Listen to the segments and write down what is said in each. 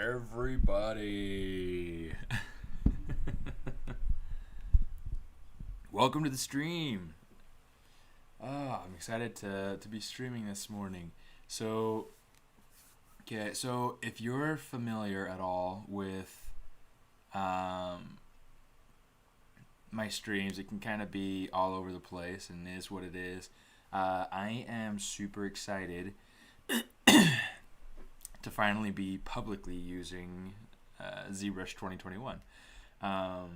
everybody. Welcome to the stream. I'm excited to be streaming this morning. So if you're familiar at all with my streams, it can kind of be all over the place and is what it is. I am super excited to finally be publicly using ZBrush 2021. I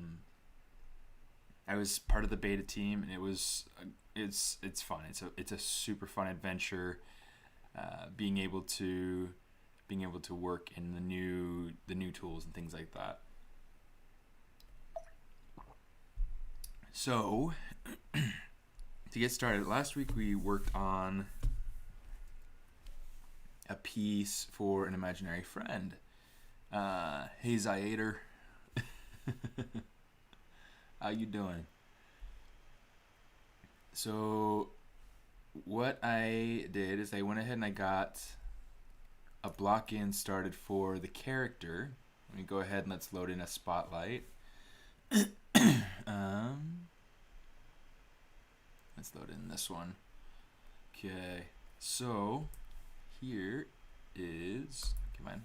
was part of the beta team, and it's fun. It's a super fun adventure. Being able to work in the new tools and things like that. So to get started, last week we worked on a piece for an imaginary friend. Hey Ziader. How you doing? So what I did is I went ahead and I got a block-in started for the character. Let me go ahead and let's load in a spotlight. Let's load in this one. Okay, so here is, come on,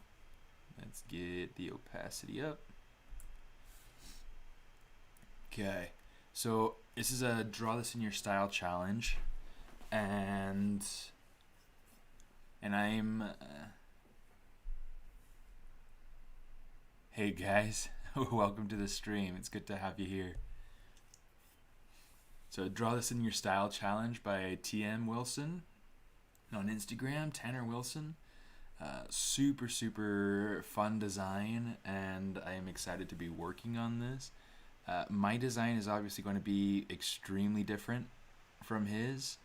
let's get the opacity up. Okay, so this is a draw this in your style challenge, and I'm hey guys, welcome to the stream. It's good to have you here. So draw this in your style challenge by TM Wilson on Instagram, Tanner Wilson. Super fun design, and I am excited to be working on this. My design is obviously going to be extremely different from his.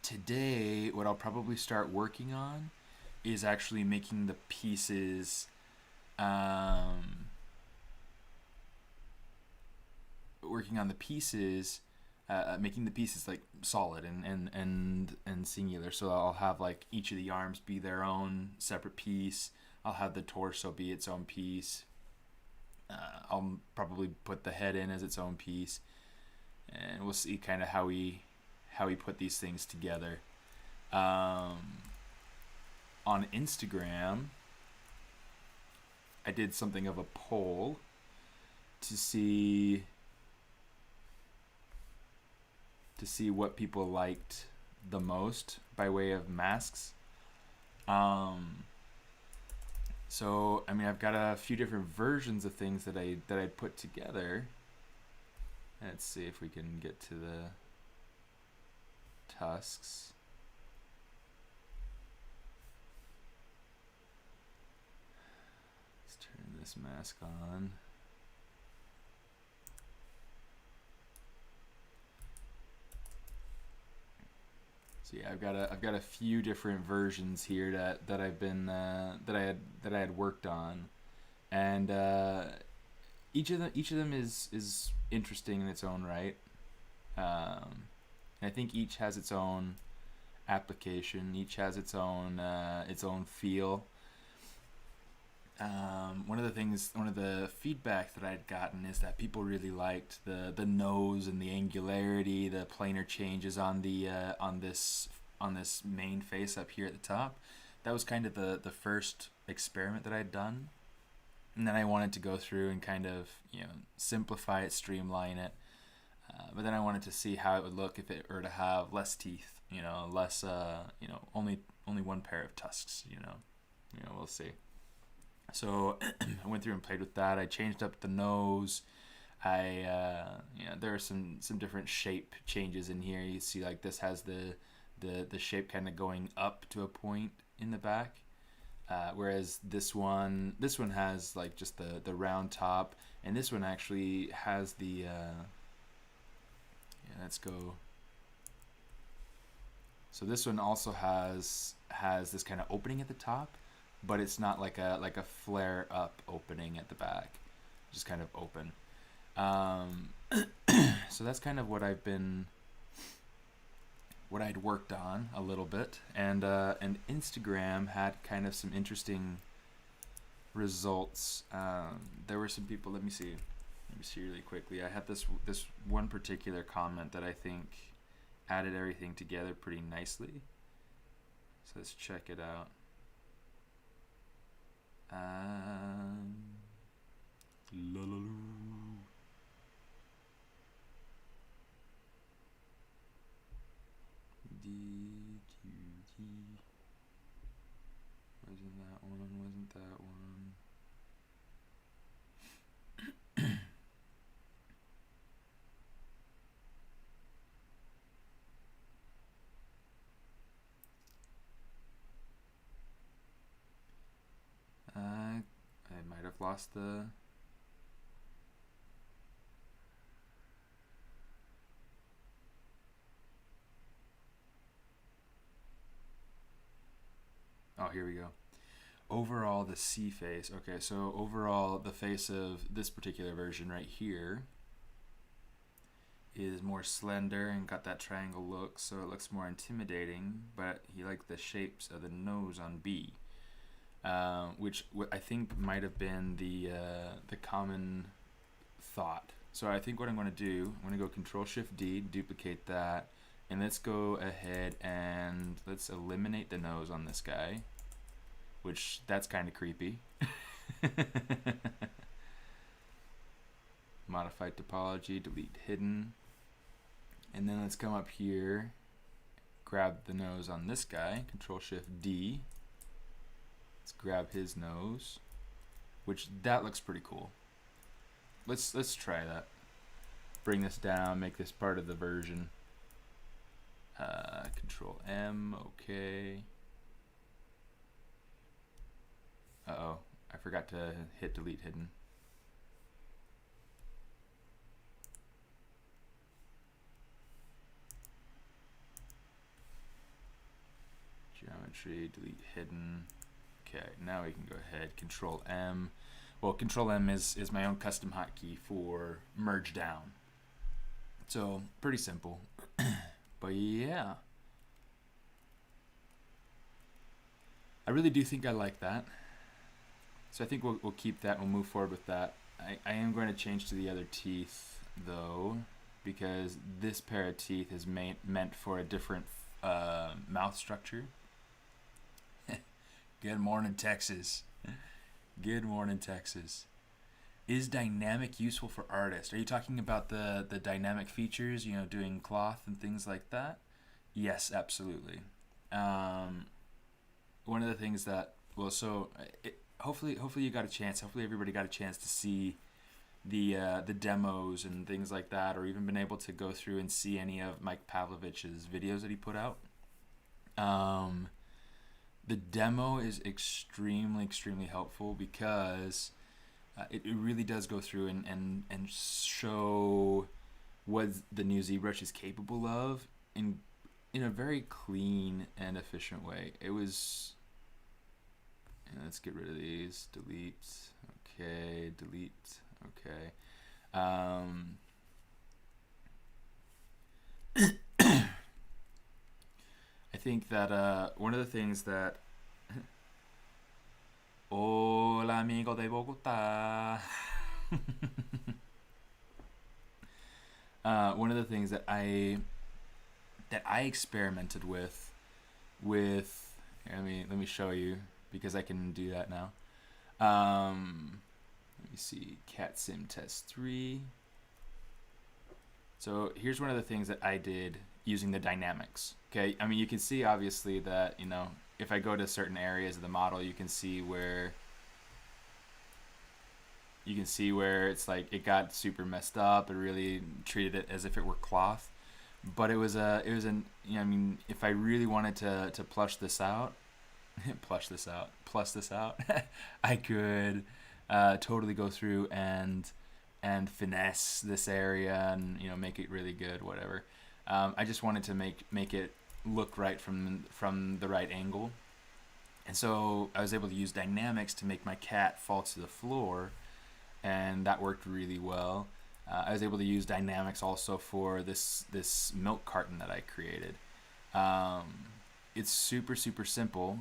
Today, what I'll probably start working on is actually making the pieces making the pieces like solid and singular. So I'll have like each of the arms be their own separate piece. I'll have the torso be its own piece. I'll probably put the head in as its own piece, and we'll see kind of how we put these things together. On Instagram, I did something of a poll to see what people liked the most by way of masks. So I mean, I've got a few different versions of things that I put together. Let's see if we can get to the tusks. Let's turn this mask on. So yeah, I've got a few different versions here that I've been that I had worked on, and each of them is interesting in its own right. And I think each has its own application. Each has its own feel. One of the feedback that I'd gotten is that people really liked the nose and the angularity, the planar changes on the on this main face up here at the top. That was kind of the first experiment that I'd done, and then I wanted to go through and kind of simplify it, streamline it. But then I wanted to see how it would look if it were to have less teeth, less only one pair of tusks. We'll see. So I went through and played with that. I changed up the nose. There are some different shape changes in here. You see, like this has the shape kind of going up to a point in the back, whereas this one has like just the round top, and this one actually has the let's go. So this one also has this kind of opening at the top, but it's not like a flare up opening at the back, just kind of open. So that's kind of what I've been what I'd worked on a little bit, and Instagram had kind of some interesting results. There were some people. Let me see really quickly. I had this one particular comment that I think added everything together pretty nicely. So let's check it out. Wasn't that one. I might have lost the... Oh, here we go. Overall, the C face. Okay, so overall, the face of this particular version right here is more slender and got that triangle look, so it looks more intimidating, but he liked the shapes of the nose on B, which I think might have been the common thought. So I think what I'm going to do, I'm going to go Control-Shift-D, duplicate that, and let's go ahead and let's eliminate the nose on this guy, which that's kind of creepy. Modify topology, delete hidden, and then let's come up here, grab the nose on this guy, Control-Shift-D. Let's grab his nose, which that looks pretty cool. Let's try that. Bring this down, make this part of the version. Control M, okay. Uh-oh, I forgot to hit delete hidden. Geometry, delete hidden. Okay, now we can go ahead, Control M. Well, Control M is my own custom hotkey for merge down. So, pretty simple. But yeah. I really do think I like that. So I think we'll keep that, we'll move forward with that. I am going to change to the other teeth though, because this pair of teeth is meant for a different mouth structure. Good morning, Texas. Good morning, Texas. Is dynamic useful for artists? Are you talking about the dynamic features, you know, doing cloth and things like that? Yes, absolutely. One of the things that, well, so hopefully you got a chance. Hopefully everybody got a chance to see the demos and things like that, or even been able to go through and see any of Mike Pavlovich's videos that he put out. The demo is extremely helpful because it really does go through and show what the new ZBrush is capable of in a very clean and efficient way. It was... let's get rid of these. Delete. Okay. Delete. Okay. I think that one of the things that... Hola, amigo de Bogotá. One of the things that I experimented with, let me show you, because I can do that now. Let me see, Cat Sim Test 3. So here's one of the things that I did using the dynamics. Okay, I mean, you can see obviously that, you know, if I go to certain areas of the model, you can see where it's like it got super messed up. It really treated it as if it were cloth. But it was you know, I mean, if I really wanted to plush this out, I could totally go through and finesse this area and, you know, make it really good, whatever. I just wanted to make it look right from the right angle, and so I was able to use dynamics to make my cat fall to the floor, and that worked really well. I was able to use dynamics also for this milk carton that I created. Um, it's super super simple,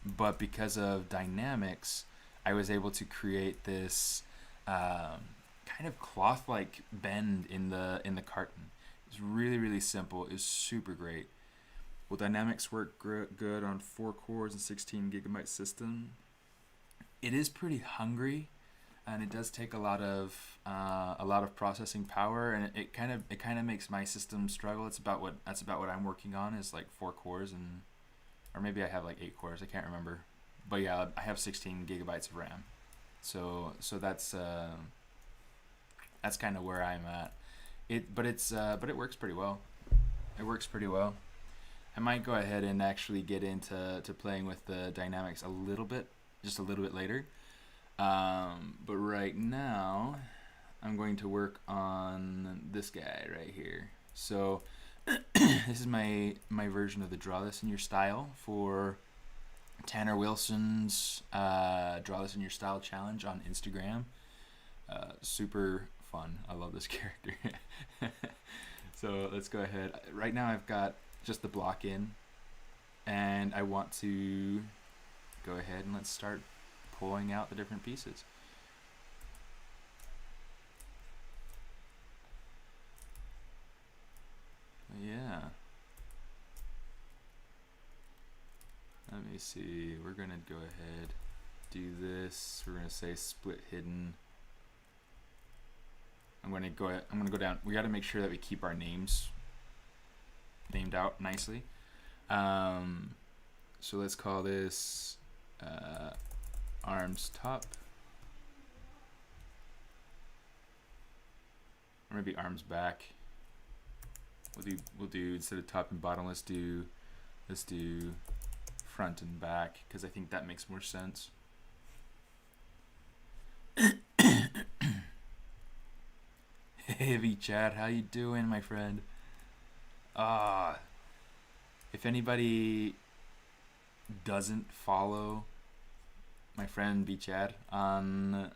but because of dynamics, I was able to create this kind of cloth-like bend in the carton. It's really really simple. It's super great. Will dynamics work good on 4 cores and 16 GB system? It is pretty hungry, and it does take a lot of processing power, and it kind of makes my system struggle. That's about what I'm working on, is like 4 cores, and or maybe I have like 8 cores. I can't remember, but yeah, I have 16 GB of RAM. So that's kind of where I'm at. But it works pretty well. It works pretty well. I might go ahead and actually get into playing with the dynamics a little bit, just a little bit later. But right now, I'm going to work on this guy right here. So this is my version of the Draw This in Your Style for Tanner Wilson's Draw This in Your Style challenge on Instagram. Super fun. I love this character. So let's go ahead. Right now I've got just the block in, and I want to go ahead and let's start pulling out the different pieces. Yeah. Let me see. We're gonna go ahead, do this. We're gonna say split hidden. I'm gonna go down. We got to make sure that we keep our names named out nicely. So let's call this arms top, or maybe arms back. We'll do instead of top and bottom, let's do front and back, because I think that makes more sense. Hey Chad, how you doing, my friend? If anybody doesn't follow my friend B Chad on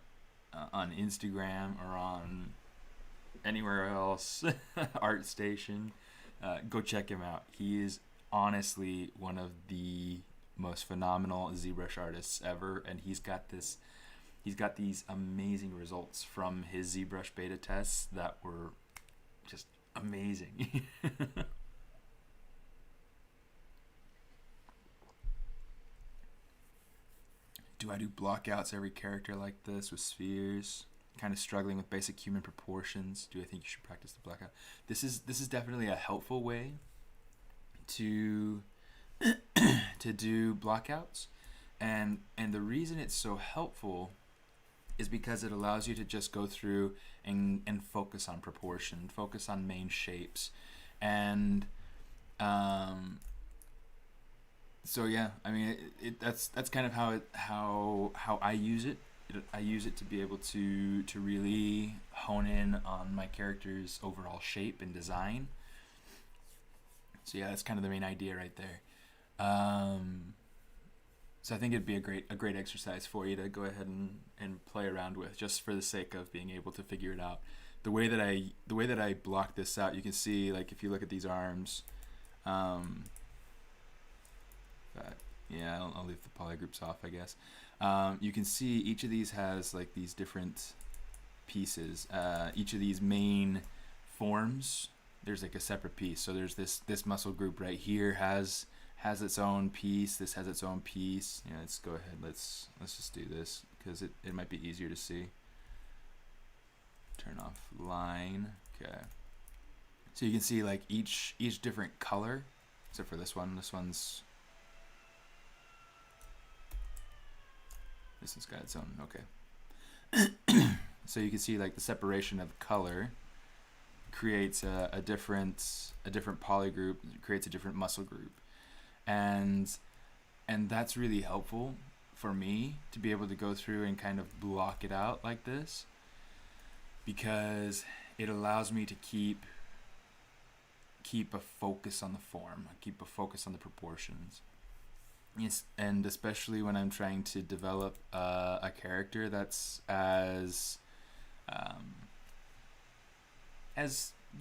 Instagram or on anywhere else, ArtStation, go check him out. He is honestly one of the most phenomenal ZBrush artists ever, and he's got these amazing results from his ZBrush beta tests that were just amazing. Do I do blockouts every character like this with spheres? Kind of struggling with basic human proportions. Do I think you should practice the blockout? This is definitely a helpful way to to do blockouts, and the reason it's so helpful is because it allows you to just go through and focus on proportion, focus on main shapes, and so yeah, I mean that's kind of how I use it. I use it to be able to really hone in on my character's overall shape and design. So yeah, that's kind of the main idea right there. So I think it'd be a great exercise for you to go ahead and play around with, just for the sake of being able to figure it out. The way that I block this out, you can see, like, if you look at these arms, but yeah, I'll leave the polygroups off, I guess. You can see each of these has like these different pieces. Each of these main forms, there's like a separate piece. So there's this muscle group right here has its own piece. This has its own piece. Yeah, let's go ahead. Let's just do this because it might be easier to see. Turn off line. Okay. So you can see like each different color, except for this one. This one's got its own. Okay. So you can see like the separation of color creates a different polygroup, creates a different muscle group, and that's really helpful for me to be able to go through and kind of block it out like this, because it allows me to keep a focus on the form, keep a focus on the proportions. Yes, and especially when I'm trying to develop a character that's as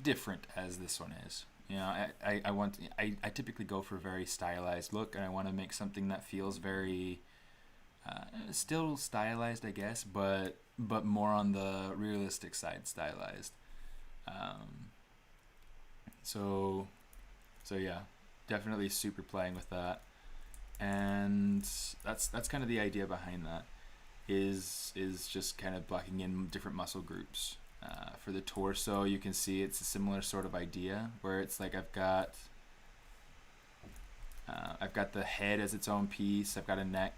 different as this one is. You know, I typically go for a very stylized look, and I want to make something that feels very still stylized, I guess, but more on the realistic side stylized. Um, so so yeah, definitely super playing with that, and that's kind of the idea behind that. Is just kind of blocking in different muscle groups. For the torso, you can see it's a similar sort of idea where it's like I've got the head as its own piece. I've got a neck,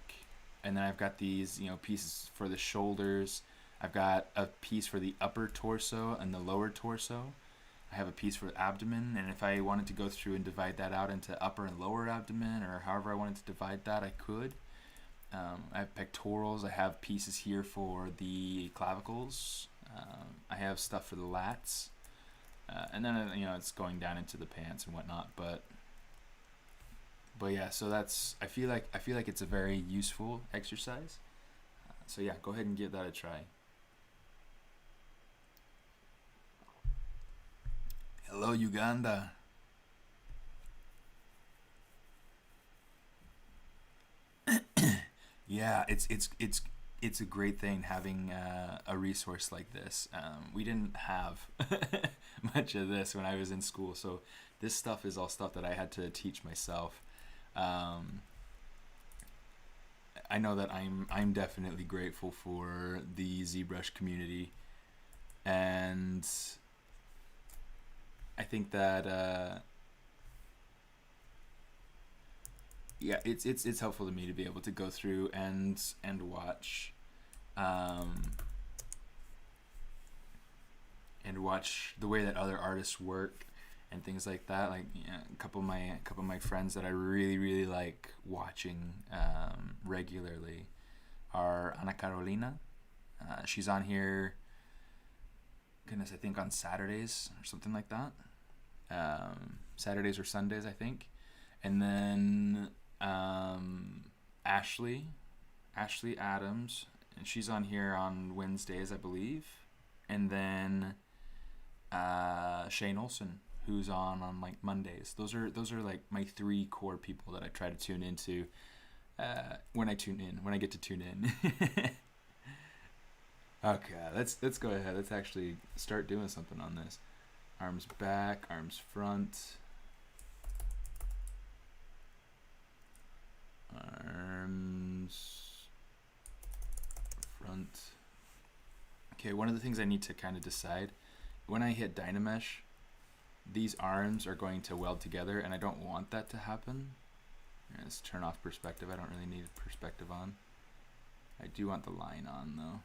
and then I've got these pieces for the shoulders. I've got a piece for the upper torso and the lower torso. I have a piece for the abdomen, and if I wanted to go through and divide that out into upper and lower abdomen, or however I wanted to divide that, I could. I have pectorals. I have pieces here for the clavicles. I have stuff for the lats, and then it's going down into the pants and whatnot. But yeah, so that's I feel like it's a very useful exercise. So yeah, go ahead and give that a try. Hello, Uganda. Yeah, it's a great thing having a resource like this. We didn't have much of this when I was in school, so this stuff is all stuff that I had to teach myself. Um, I know that I'm definitely grateful for the ZBrush community, and I think that yeah, it's helpful to me to be able to go through and watch um, the way that other artists work and things like that. Like a couple of my friends that I really like watching regularly are Ana Carolina. She's on here, goodness, I think on Saturdays or something like that. Saturdays or Sundays, I think. And then Ashley Adams, and she's on here on Wednesdays, I believe. And then Shane Olson, who's on like Mondays. Those are like my three core people that I try to tune into when I get to tune in. Okay, let's go ahead. Let's actually start doing something on this. Arms back, arms front. Arms front. Okay, one of the things I need to kind of decide, when I hit Dynamesh, these arms are going to weld together, and I don't want that to happen. Let's turn off perspective. I don't really need perspective on. I do want the line on though.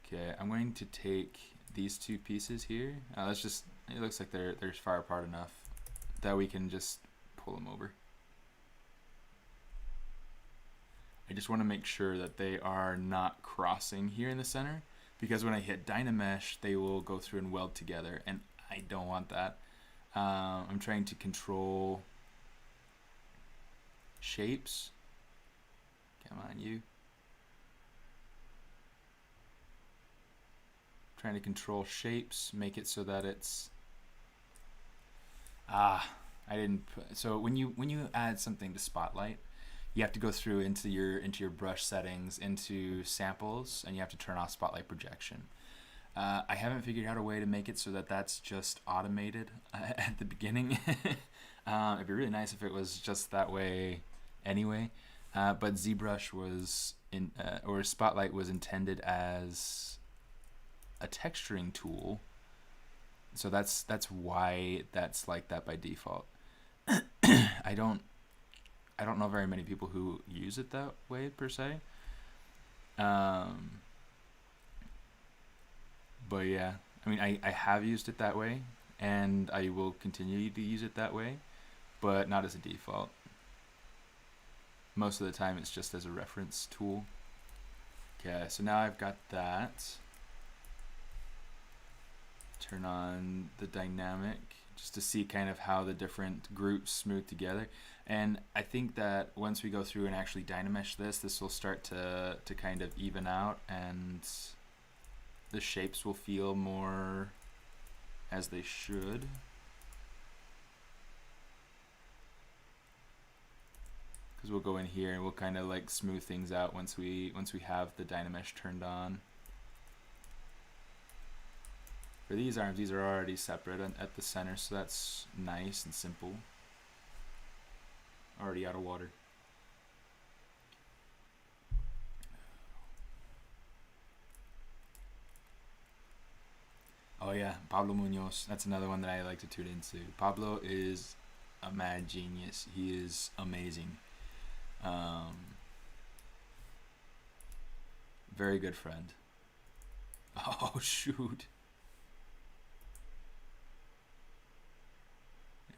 Okay, I'm going to take these two pieces here. It looks like they're far apart enough that we can just pull them over. I just want to make sure that they are not crossing here in the center, because when I hit Dynamesh, they will go through and weld together, and I don't want that. I'm trying to control shapes. Come on, you. Trying to control shapes, make it so that it's I didn't put, so when you add something to Spotlight, you have to go through into your brush settings, into samples, and you have to turn off Spotlight projection. I haven't figured out a way to make it so that that's just automated at the beginning. It'd be really nice if it was just that way anyway. But ZBrush was or Spotlight was intended as a texturing tool, so that's why that's like that by default. I don't know very many people who use it that way per se. But yeah, I mean, I have used it that way, and I will continue to use it that way, but not as a default. Most of the time it's just as a reference tool. Okay, so now I've got that. Turn on the dynamic just to see kind of how the different groups smooth together. And I think that once we go through and actually Dynamesh this will start to kind of even out, and the shapes will feel more as they should. because we'll go in here and we'll kind of like smooth things out once we have the Dynamesh turned on. For these arms, these are already separate at the center, so that's nice and simple. Already out of water. Oh yeah, Pablo Munoz. That's another one that I like to tune into. Pablo is a mad genius. He is amazing. Very good friend. Oh shoot.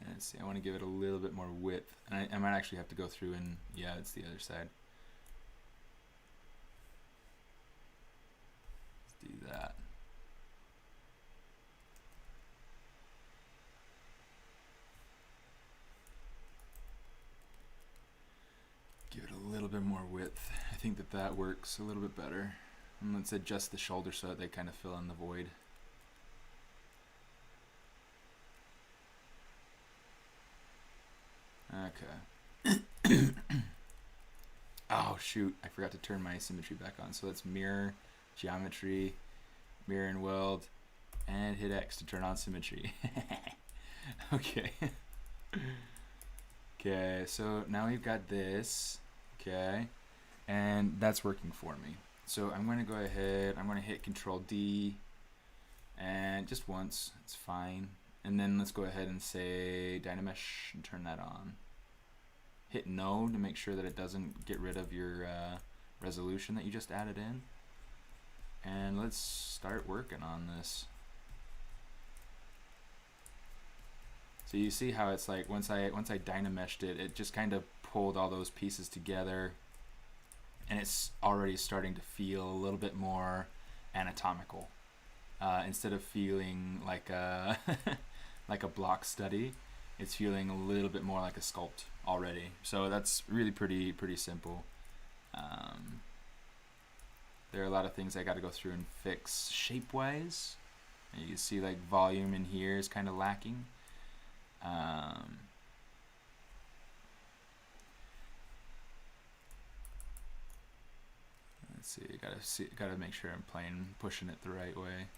Let's see, I want to give it a little bit more width. And I might actually have to go through and, yeah, it's the other side. Let's do that. Give it a little bit more width. I think that works a little bit better. And let's adjust the shoulder so that they kind of fill in the void. Okay. Oh shoot, I forgot to turn my symmetry back on. So let's mirror, geometry, mirror and weld, and hit X to turn on symmetry. Okay. Okay, so now we've got this. Okay, and that's working for me. So I'm going to go ahead, I'm going to hit Control D, and just once, it's fine. And then let's go ahead and say Dynamesh and turn that on. Hit no to make sure that it doesn't get rid of your resolution that you just added in. And let's start working on this. So you see how it's like once I Dynameshed it, it just kind of pulled all those pieces together, and it's already starting to feel a little bit more anatomical. Instead of feeling like a like a block study, it's feeling a little bit more like a sculpt already. So that's really pretty simple. There are a lot of things I got to go through and fix shape-wise. You can see like volume in here is kind of lacking. Let's see. Gotta make sure I'm pushing it the right way.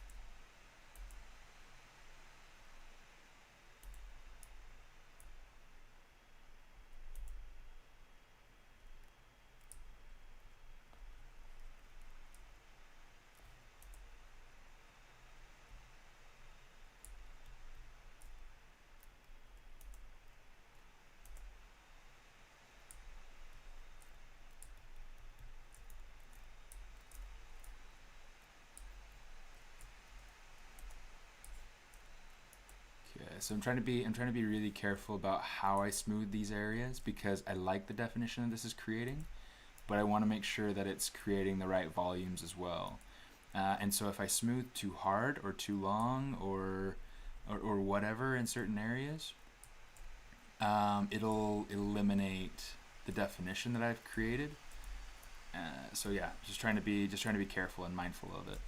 So I'm trying to be really careful about how I smooth these areas, because I like the definition that this is creating, but I want to make sure that it's creating the right volumes as well. And so if I smooth too hard or too long or whatever in certain areas, it'll eliminate the definition that I've created. So yeah, just trying to be careful and mindful of it.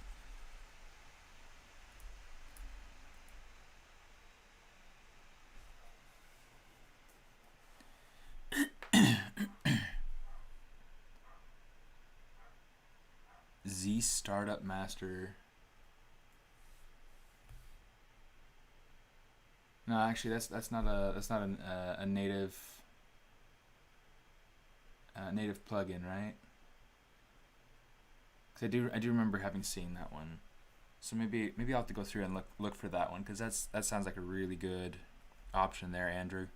Z Startup Master. No, actually, that's not a native native plugin, right? Because I do remember having seen that one. So maybe I'll have to go through and look for that one, because that sounds like a really good option there, Andrew.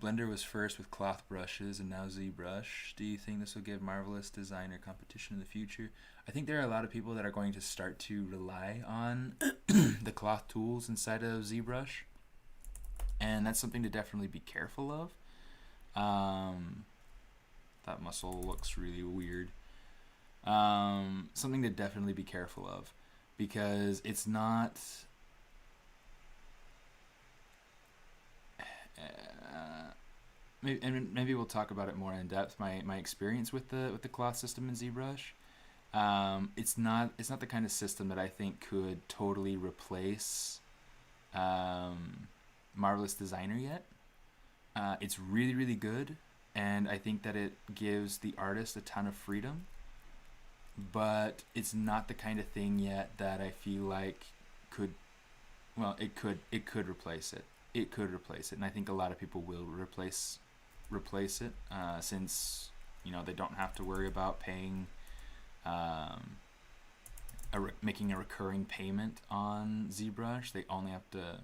Blender was first with cloth brushes and now ZBrush. Do you think this will give Marvelous designer competition in the future? I think there are a lot of people that are going to start to rely on the cloth tools inside of ZBrush, and that's something to definitely be careful of. That muscle looks really weird. Something to definitely be careful of, because it's not... maybe we'll talk about it more in depth. My experience with the cloth system in ZBrush, it's not the kind of system that I think could totally replace Marvelous Designer yet. It's really good, and I think that it gives the artist a ton of freedom, but it's not the kind of thing yet that I feel like could, well, it could replace it. It could replace it, and I think a lot of people will replace it, since they don't have to worry about paying, making a recurring payment on ZBrush. They only have to,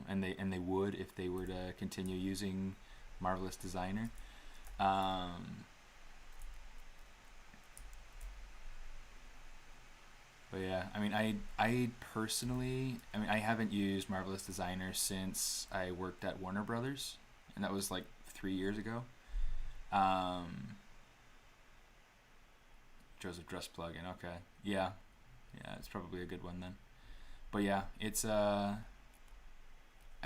and they would if they were to continue using Marvelous Designer. But yeah, I mean, I personally, I haven't used Marvelous Designer since I worked at Warner Brothers, and that was like 3 years ago. Um, Joseph Dress plugin, okay, yeah, it's probably a good one then. But yeah, it's I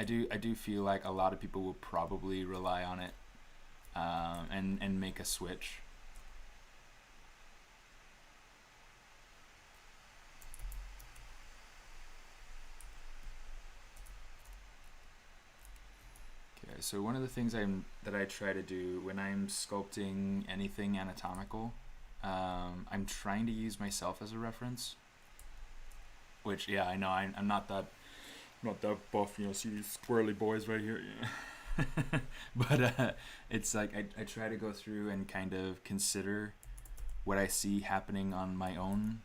do feel like a lot of people will probably rely on it, and make a switch. Okay, so one of the things that I try to do when I'm sculpting anything anatomical, I'm trying to use myself as a reference. Which, yeah, I know I'm not that buff. See these squirrely boys right here. Yeah. But it's like I try to go through and kind of consider what I see happening on my own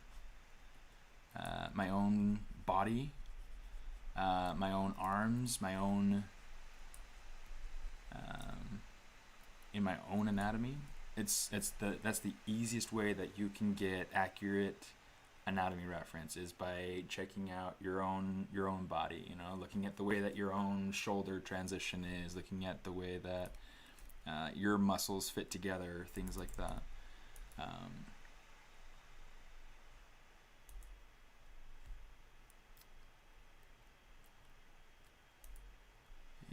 body, my own arms, my own in my own anatomy. That's the easiest way that you can get accurate anatomy reference, is by checking out your own body. Looking at the way that your own shoulder transition is, looking at the way that your muscles fit together, things like that.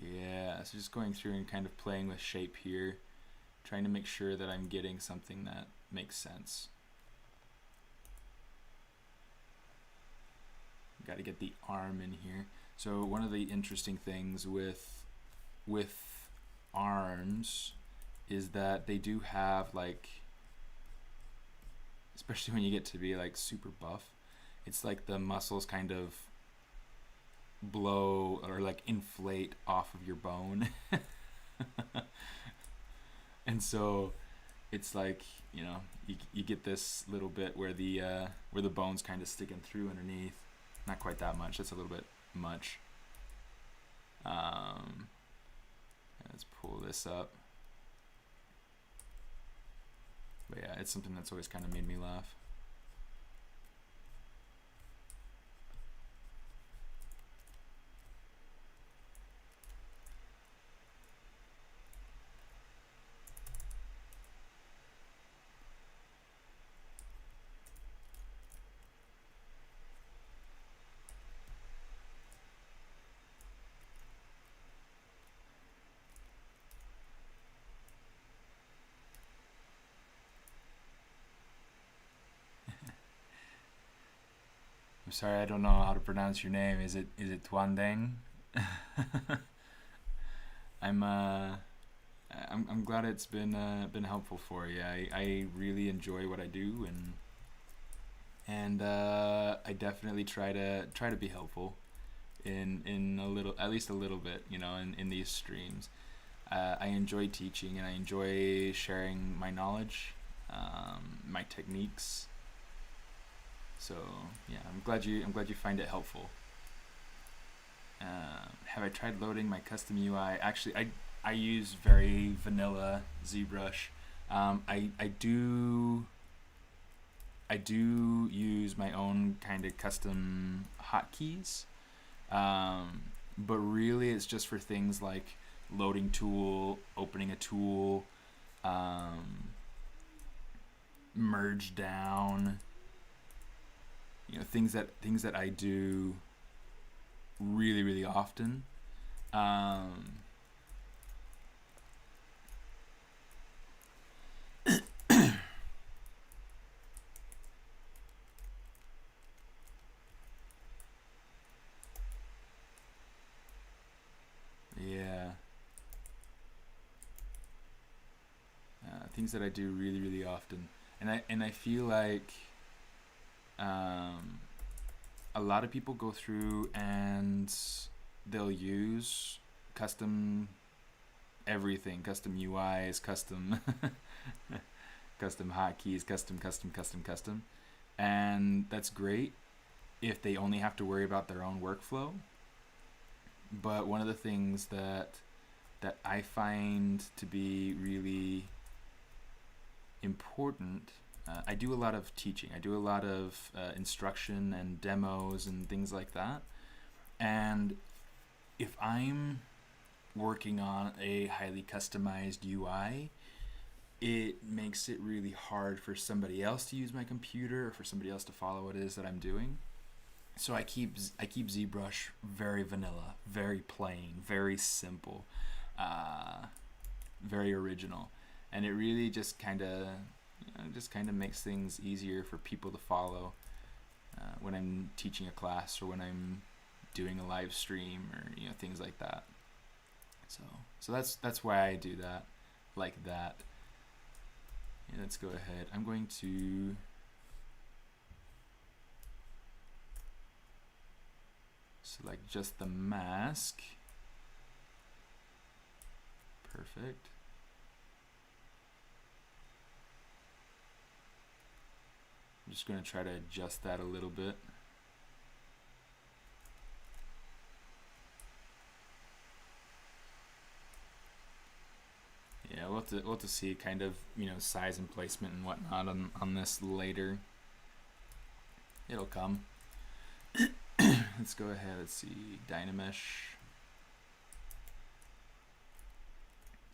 Yeah, so just going through and kind of playing with shape here, trying to make sure that I'm getting something that makes sense. Got to get the arm in here. So one of the interesting things with arms is that they do have, like, especially when you get to be like super buff, it's like the muscles kind of blow or like inflate off of your bone. And so it's like, you get this little bit where the bone's kind of sticking through underneath. Not quite that much, that's a little bit much. Let's pull this up. But yeah, it's something that's always kind of made me laugh. I'm sorry, I don't know how to pronounce your name. Is it Tuandeng? I'm glad it's been helpful for you. I really enjoy what I do, and I definitely try to be helpful in a little, at least a little bit, in these streams. I enjoy teaching, and I enjoy sharing my knowledge, my techniques. So yeah, I'm glad you find it helpful. Have I tried loading my custom UI? Actually, I use very vanilla ZBrush. I do use my own kind of custom hotkeys, but really it's just for things like loading tool, opening a tool, merge down. Things that I do really, really often. Yeah. things that I do really often, and I feel like a lot of people go through and they'll use custom everything, custom UIs, custom custom hotkeys, custom, and that's great if they only have to worry about their own workflow. But one of the things that I find to be really important, I do a lot of teaching. I do a lot of instruction and demos and things like that. And if I'm working on a highly customized UI, it makes it really hard for somebody else to use my computer or for somebody else to follow what it is that I'm doing. So I keep ZBrush very vanilla, very plain, very simple, very original, and it really just kind of makes things easier for people to follow when I'm teaching a class or when I'm doing a live stream or things like that. So that's why I do that like that. Let's go ahead. I'm going to select just the mask. Perfect. I'm just going to try to adjust that a little bit. Yeah, we'll have to see kind of size and placement and whatnot on this later. It'll come. Let's go ahead. Let's see, Dynamesh.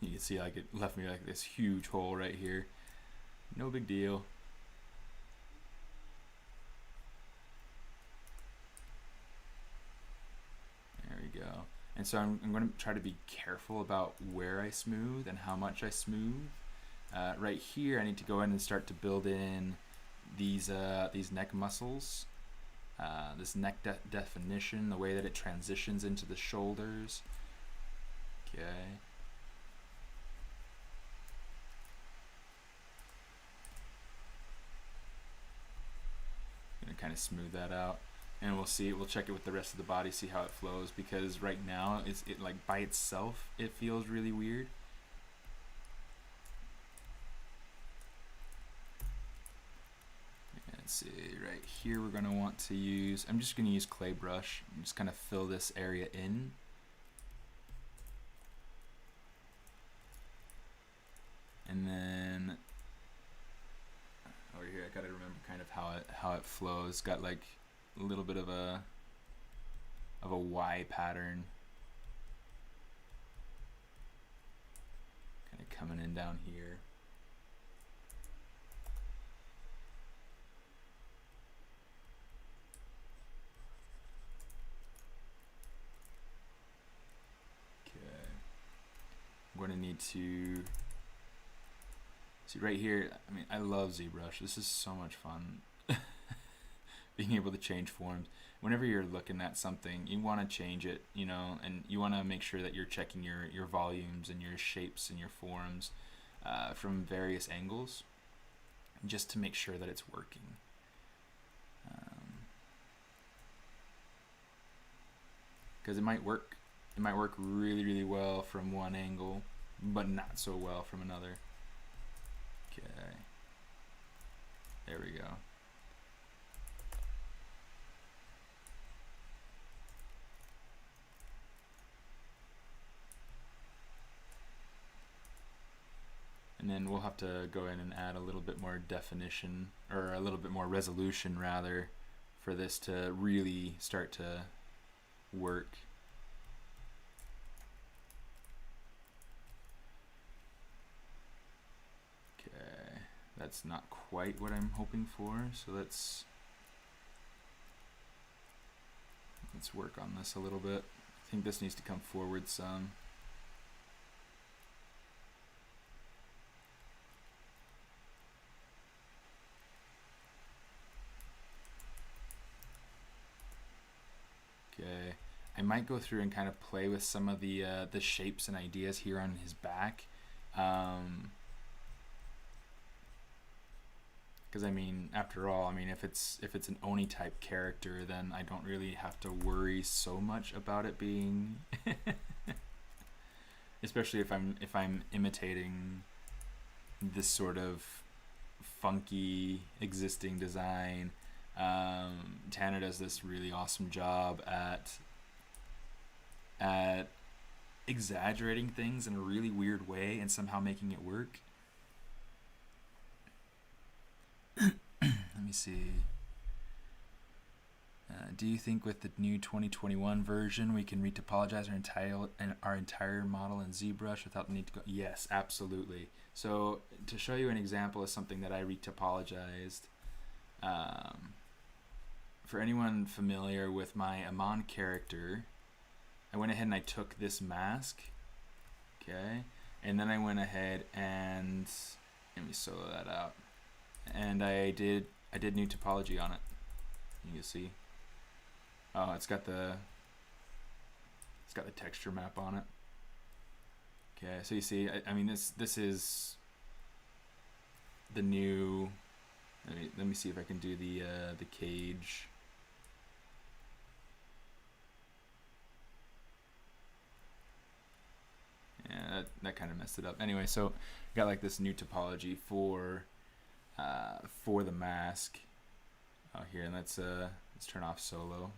You can see like it left me like this huge hole right here. No big deal. There we go. And so I'm going to try to be careful about where I smooth and how much I smooth. Right here, I need to go in and start to build in these neck muscles, this neck definition, the way that it transitions into the shoulders. Okay. I'm gonna kind of smooth that out. And we'll see. We'll check it with the rest of the body, see how it flows. Because right now, it like by itself, it feels really weird. Let's see. Right here, we're gonna want to use. I'm just gonna use clay brush. I'm just kind of fill this area in. And then over here, I gotta remember kind of how it flows. Got like a little bit of a Y pattern kind of coming in down here. Okay, I'm going to need to see right here. I mean, I love ZBrush. This is so much fun. Being able to change forms. Whenever you're looking at something, you want to change it, and you want to make sure that you're checking your volumes and your shapes and your forms from various angles, just to make sure that it's working. Because it might work really well from one angle, but not so well from another. Okay, there we go. And then we'll have to go in and add a little bit more definition, or a little bit more resolution rather, for this to really start to work. Okay, that's not quite what I'm hoping for, so let's work on this a little bit. I think this needs to come forward some. Okay, I might go through and kind of play with some of the shapes and ideas here on his back. Because I mean, after all, I mean, if it's an Oni type character, then I don't really have to worry so much about it being, especially if I'm imitating this sort of funky existing design. Tanner does this really awesome job at exaggerating things in a really weird way and somehow making it work. Let me see. Do you think with the new 2021 version we can retopologize our entire model in ZBrush without the need to go? Yes, absolutely. So to show you an example of something that I retopologized, for anyone familiar with my Amon character, I went ahead and I took this mask, okay, and then I went ahead and let me solo that out, and I did new topology on it. You can see, oh, it's got the texture map on it. Okay, so you see, I mean this is the new. Let me see if I can do the cage. Yeah, that kind of messed it up. Anyway, so got like this new topology for the mask. Oh, here, and let's turn off solo.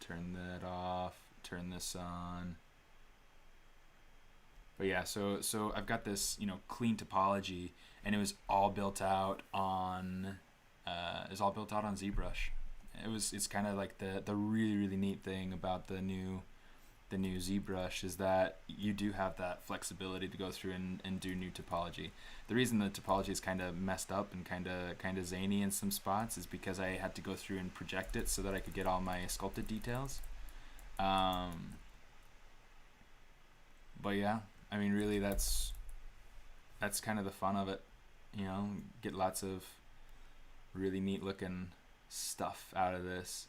Turn that off. Turn this on. But yeah, so I've got this, you know, clean topology, and it was all built out on ZBrush. It's kind of like the really neat thing about the new ZBrush is that you do have that flexibility to go through and do new topology. The reason the topology is kind of messed up and kind of zany in some spots is because I had to go through and project it so that I could get all my sculpted details. But yeah, I mean, really, that's kind of the fun of it, you know, get lots of really neat looking stuff out of this.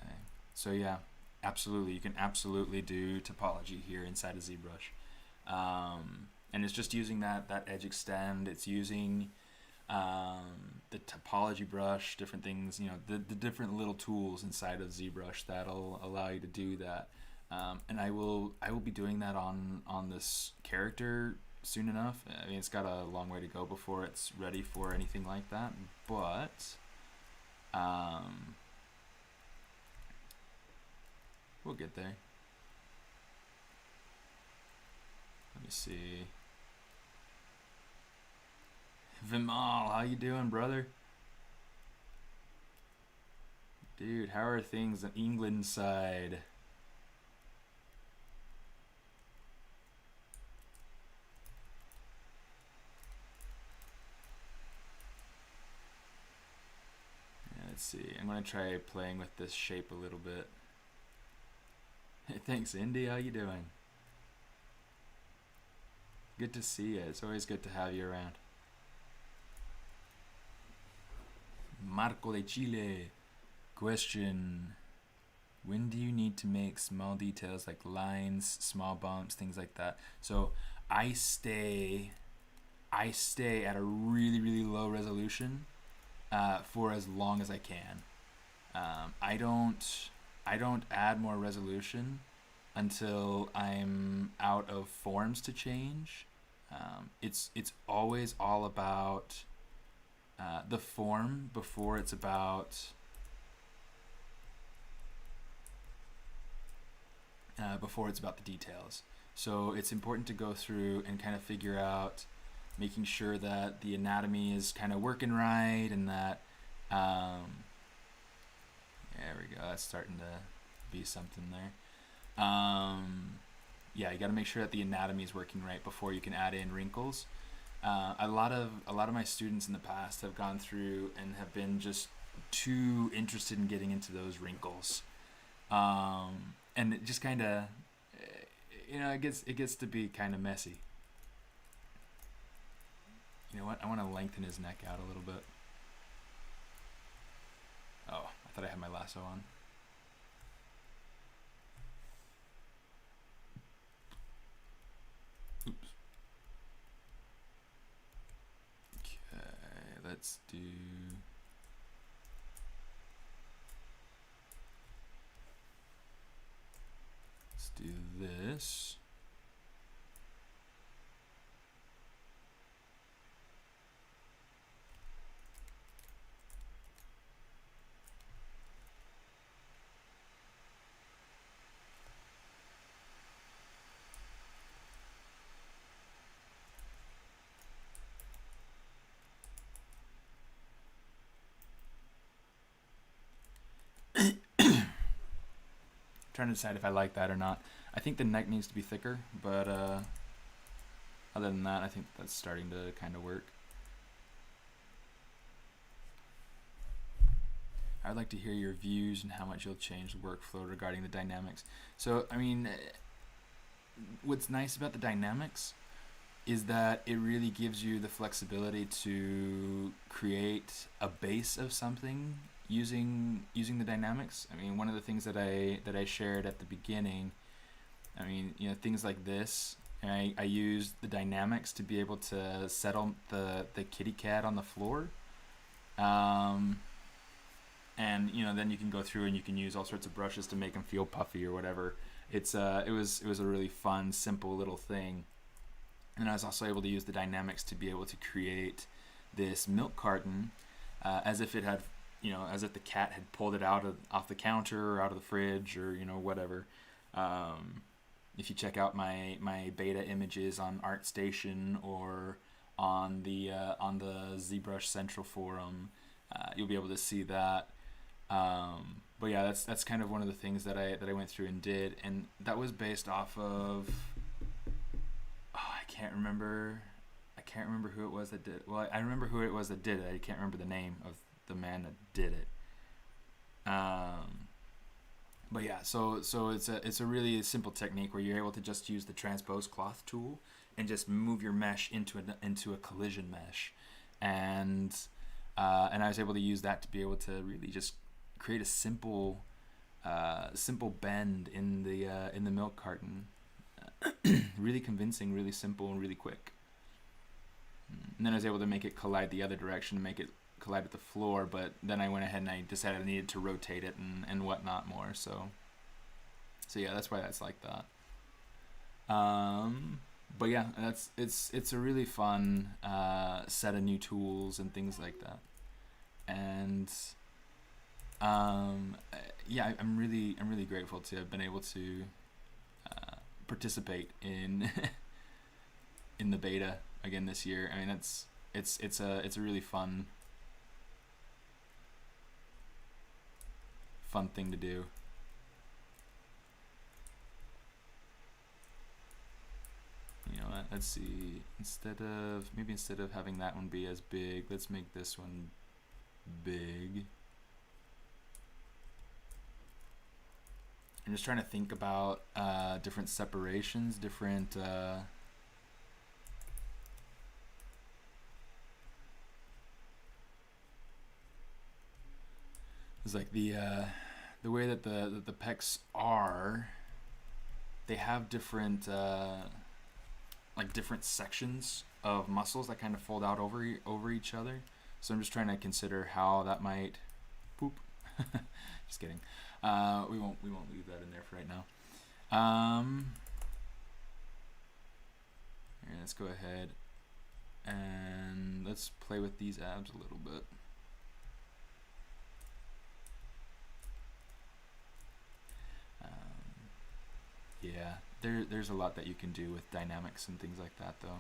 Okay, so yeah, absolutely, you can absolutely do topology here inside of ZBrush, and it's just using that edge extend. It's using the topology brush, different things, you know, the different little tools inside of ZBrush that'll allow you to do that. And I will be doing that on this character soon enough. I mean, it's got a long way to go before it's ready for anything like that, but we'll get there. Let me see. Vimal, how you doing, brother? Dude, how are things on England side? Yeah, let's see. I'm gonna try playing with this shape a little bit. Hey, thanks, Indy. How you doing? Good to see you. It's always good to have you around. Marco de Chile. Question: when do you need to make small details like lines, small bumps, things like that? So I stay at a really low resolution for as long as I can. I don't add more resolution until I'm out of forms to change. It's always all about the form before it's about the details. So it's important to go through and kind of figure out, making sure that the anatomy is kind of working right, and that there we go, that's starting to be something there. Yeah, you got to make sure that the anatomy is working right before you can add in wrinkles. A lot of my students in the past have gone through and have been just too interested in getting into those wrinkles, and it just kind of, you know, it gets to be kind of messy. You know what? I want to lengthen his neck out a little bit. Oh, I thought I had my lasso on. Oops. let's do this. Trying to decide if I like that or not. I think the neck needs to be thicker, but other than that, I think that's starting to kind of work. I'd like to hear your views and how much you'll change the workflow regarding the dynamics. So, I mean, what's nice about the dynamics is that it really gives you the flexibility to create a base of something using the dynamics. I mean, one of the things that I shared at the beginning, I mean, you know, things like this, I use the dynamics to be able to settle the kitty cat on the floor. And you know, then you can go through and you can use all sorts of brushes to make them feel puffy or whatever. It was a really fun, simple little thing. And I was also able to use the dynamics to be able to create this milk carton as if it had, you know, as if the cat had pulled it off the counter or out of the fridge or, you know, whatever. If you check out my beta images on ArtStation or on the ZBrush Central forum, you'll be able to see that. But yeah, that's kind of one of the things that I went through and did, and that was based off of, I can't remember who it was that did. Well, I remember who it was that did it. I can't remember the name of the man that did it. But yeah, so it's a really simple technique where you're able to just use the transpose cloth tool and just move your mesh into a collision mesh, and I was able to use that to be able to really just create a simple bend in the milk carton. Really convincing, really simple, and really quick. And then I was able to make it collide the other direction, to make it collide with the floor, but then I went ahead and I decided I needed to rotate it and whatnot more. So yeah, that's why that's like that. But yeah, it's a really fun set of new tools and things like that. And yeah, I'm really grateful to have been able to participate in in the beta again this year. I mean, it's a really fun thing to do. You know, let's see, instead of having that one be as big, let's make this one big. I'm just trying to think about different separations, different it's like the way that the pecs are, they have different like different sections of muscles that kind of fold out over each other. So I'm just trying to consider how that might just kidding. We won't leave that in there for right now. Here, let's go ahead and let's play with these abs a little bit. Yeah, there's a lot that you can do with dynamics and things like that, though.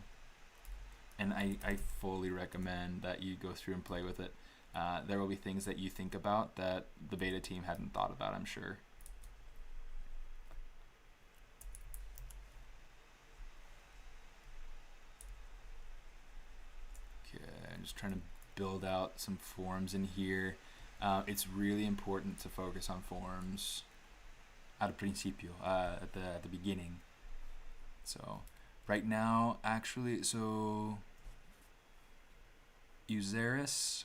And I fully recommend that you go through and play with it. There will be things that you think about that the beta team hadn't thought about, I'm sure. Okay, I'm just trying to build out some forms in here. It's really important to focus on forms al principio, at the beginning. So right now, actually, so Useris,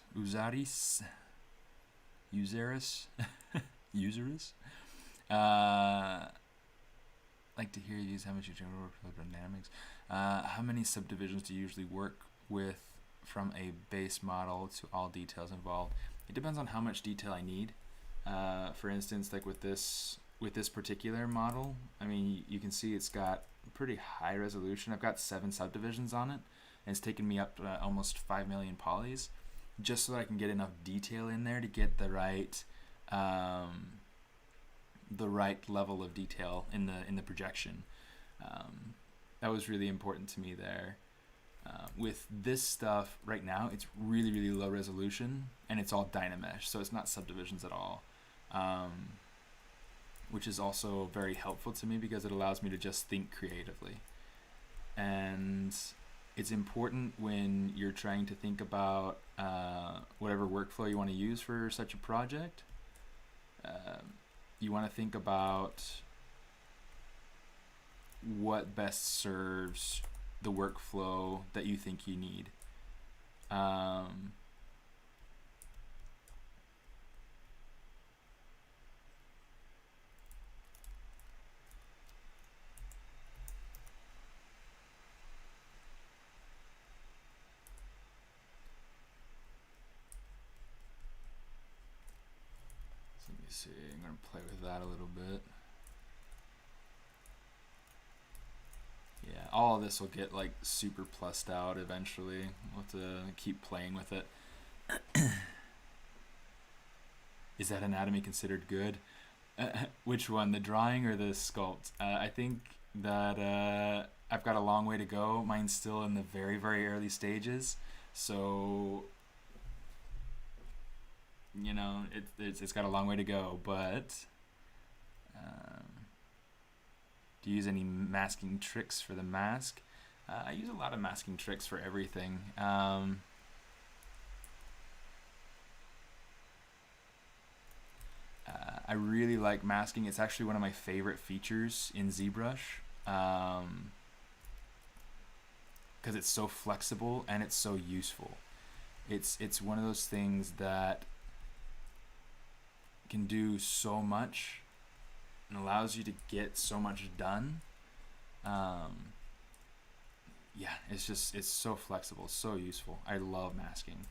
like to hear you use how much you generally work with dynamics. How many subdivisions do you usually work with from a base model to all details involved. It depends on how much detail I need. For instance, like with this particular model, I mean, you can see it's got pretty high resolution. I've got 7 subdivisions on it, and it's taken me up almost 5 million polys, just so that I can get enough detail in there to get the right level of detail in the projection. That was really important to me there. With this stuff right now, it's really, really low resolution, and it's all Dynamesh, so it's not subdivisions at all, which is also very helpful to me because it allows me to just think creatively. And it's important when you're trying to think about whatever workflow you want to use for such a project. You want to think about what best serves the workflow that you think you need. Let me see, I'm going to play with that a little bit. Yeah, all of this will get like super plussed out eventually. We'll have to keep playing with it. Is that anatomy considered good? Which one, the drawing or the sculpt? I think that I've got a long way to go. Mine's still in the very, very early stages. So, you know, it's got a long way to go, but do you use any masking tricks for the mask? I use a lot of masking tricks for everything. I really like masking. It's actually one of my favorite features in ZBrush because it's so flexible and it's so useful. It's one of those things that can do so much and allows you to get so much done. Yeah, it's so flexible, so useful. I love masking.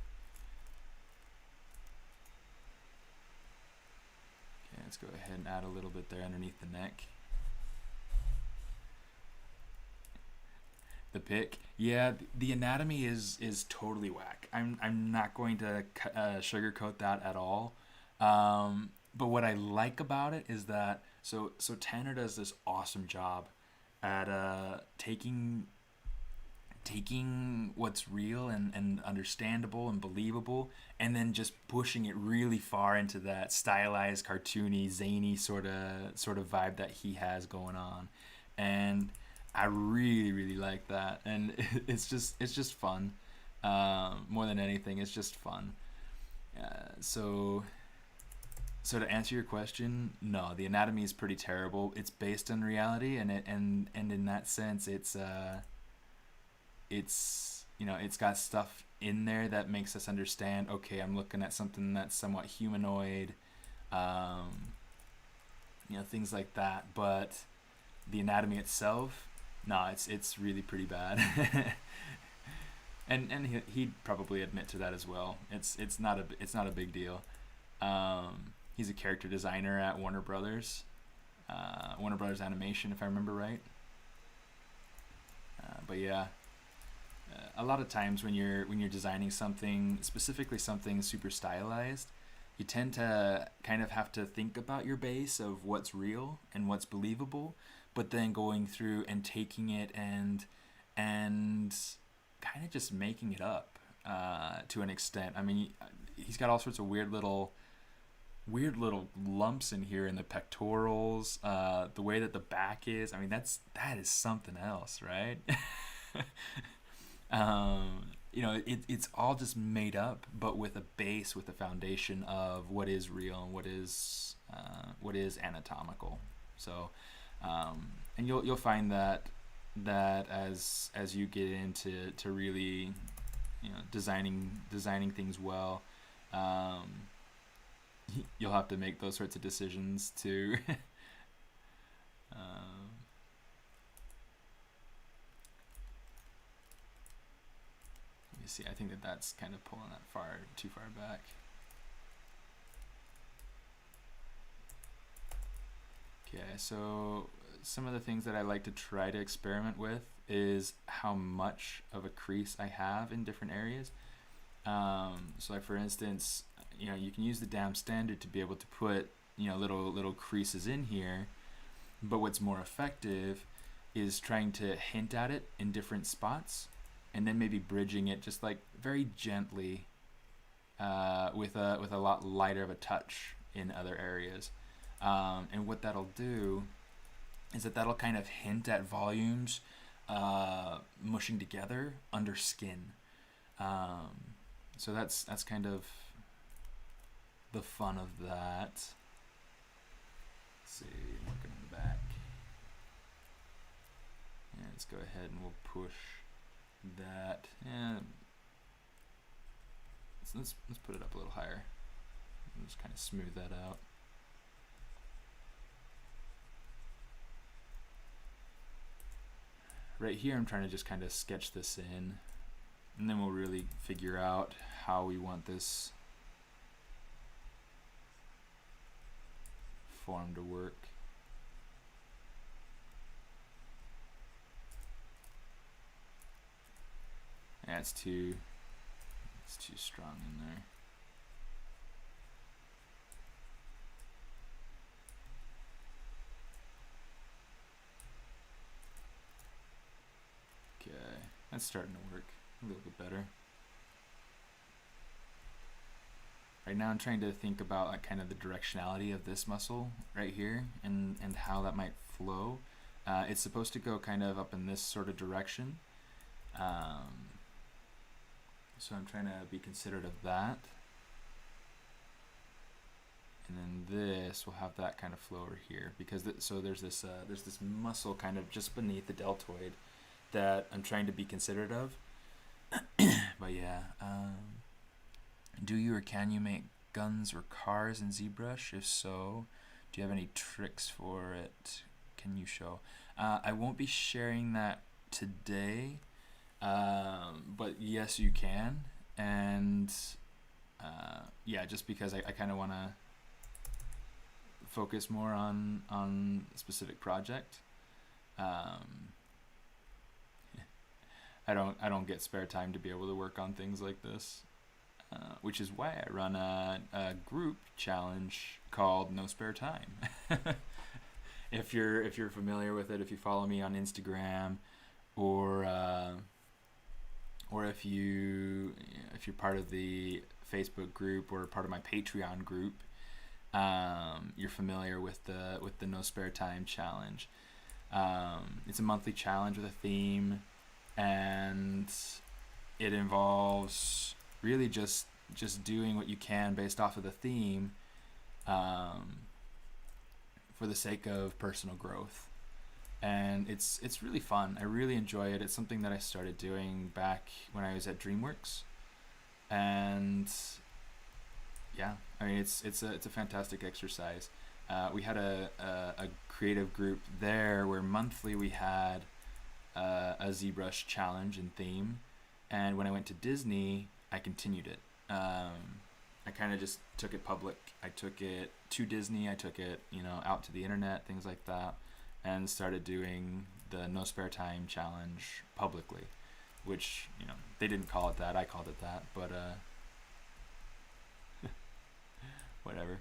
Okay, let's go ahead and add a little bit there underneath the neck. The pick, yeah, the anatomy is totally whack. I'm not going to sugarcoat that at all. But what I like about it is that so Tanner does this awesome job at taking what's real and understandable and believable, and then just pushing it really far into that stylized, cartoony, zany sort of vibe that he has going on, and I really, really like that, and it's just fun. More than anything, it's just fun. So to answer your question, no, the anatomy is pretty terrible. It's based on reality, and in that sense, it's you know, it's got stuff in there that makes us understand, okay, I'm looking at something that's somewhat humanoid, you know, things like that. But the anatomy itself, no, it's really pretty bad. and he'd probably admit to that as well. It's not a big deal. He's a character designer at Warner Brothers Animation, if I remember right. But yeah, a lot of times when you're designing something, specifically something super stylized, you tend to kind of have to think about your base of what's real and what's believable, but then going through and taking it and kind of just making it up to an extent. I mean, he's got all sorts of weird little lumps in here in the pectorals, the way that the back is. I mean, that is something else, right? You know, it's all just made up, but with a base, with a foundation of what is real and what is anatomical. So, and you'll find that as you get into really, you know, designing things well, you'll have to make those sorts of decisions too. Let me see, I think that that's kind of pulling that too far back. Okay, so some of the things that I like to try to experiment with is how much of a crease I have in different areas. So like for instance, you can use the dam standard to be able to put little creases in here, but what's more effective is trying to hint at it in different spots and then maybe bridging it just like very gently with a lot lighter of a touch in other areas. And what that'll do is that'll kind of hint at volumes mushing together under skin. So that's kind of the fun of that. Let's see, working on the back. Yeah, let's go ahead and we'll push that. Yeah, let's put it up a little higher. And just kind of smooth that out. Right here, I'm trying to just kind of sketch this in, and then we'll really figure out how we want this form to work. Yeah, it's too strong in there. Okay, that's starting to work a little bit better. Right now I'm trying to think about like kind of the directionality of this muscle right here and how that might flow. It's supposed to go kind of up in this sort of direction. So I'm trying to be considerate of that. And then this will have that kind of flow over here because so there's this muscle kind of just beneath the deltoid that I'm trying to be considerate of. But yeah, do you or can you make guns or cars in ZBrush? If so, do you have any tricks for it? Can you show? I won't be sharing that today, but yes, you can. And yeah, just because I kind of want to focus more on a specific project. I don't get spare time to be able to work on things like this, which is why I run a group challenge called No Spare Time. If you're familiar with it, if you follow me on Instagram, or if you're part of the Facebook group or part of my Patreon group, you're familiar with the No Spare Time challenge. It's a monthly challenge with a theme, and it involves really just doing what you can based off of the theme, for the sake of personal growth. And it's really fun. I really enjoy it. It's something that I started doing back when I was at DreamWorks, and yeah, I mean it's a fantastic exercise. We had a creative group there where monthly we had a ZBrush challenge and theme, and when I went to Disney, I continued it. I kind of just took it public. I took it to Disney. I took it, out to the internet, things like that, and started doing the No Spare Time challenge publicly, which, they didn't call it that. I called it that, but whatever.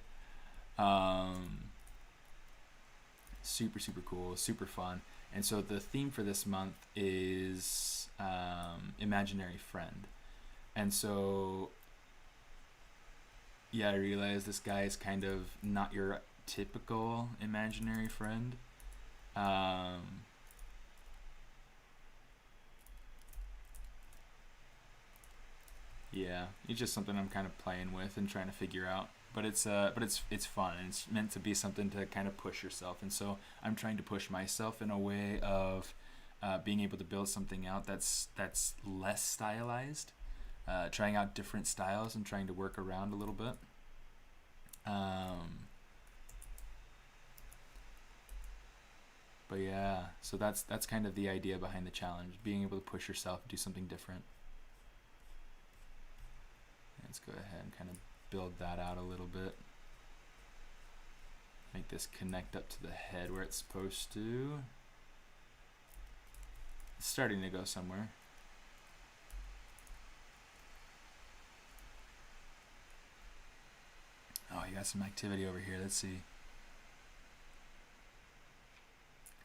Super, super cool, super fun. And so the theme for this month is imaginary friend. And so, yeah, I realized this guy is kind of not your typical imaginary friend. Yeah, it's just something I'm kind of playing with and trying to figure out. But it's fun, and it's meant to be something to kind of push yourself. And so I'm trying to push myself in a way of being able to build something out that's less stylized, trying out different styles and trying to work around a little bit. But yeah, so that's kind of the idea behind the challenge, being able to push yourself, do something different. Let's go ahead and kind of build that out a little bit. Make this connect up to the head where it's supposed to. It's starting to go somewhere. Oh, you got some activity over here. Let's see.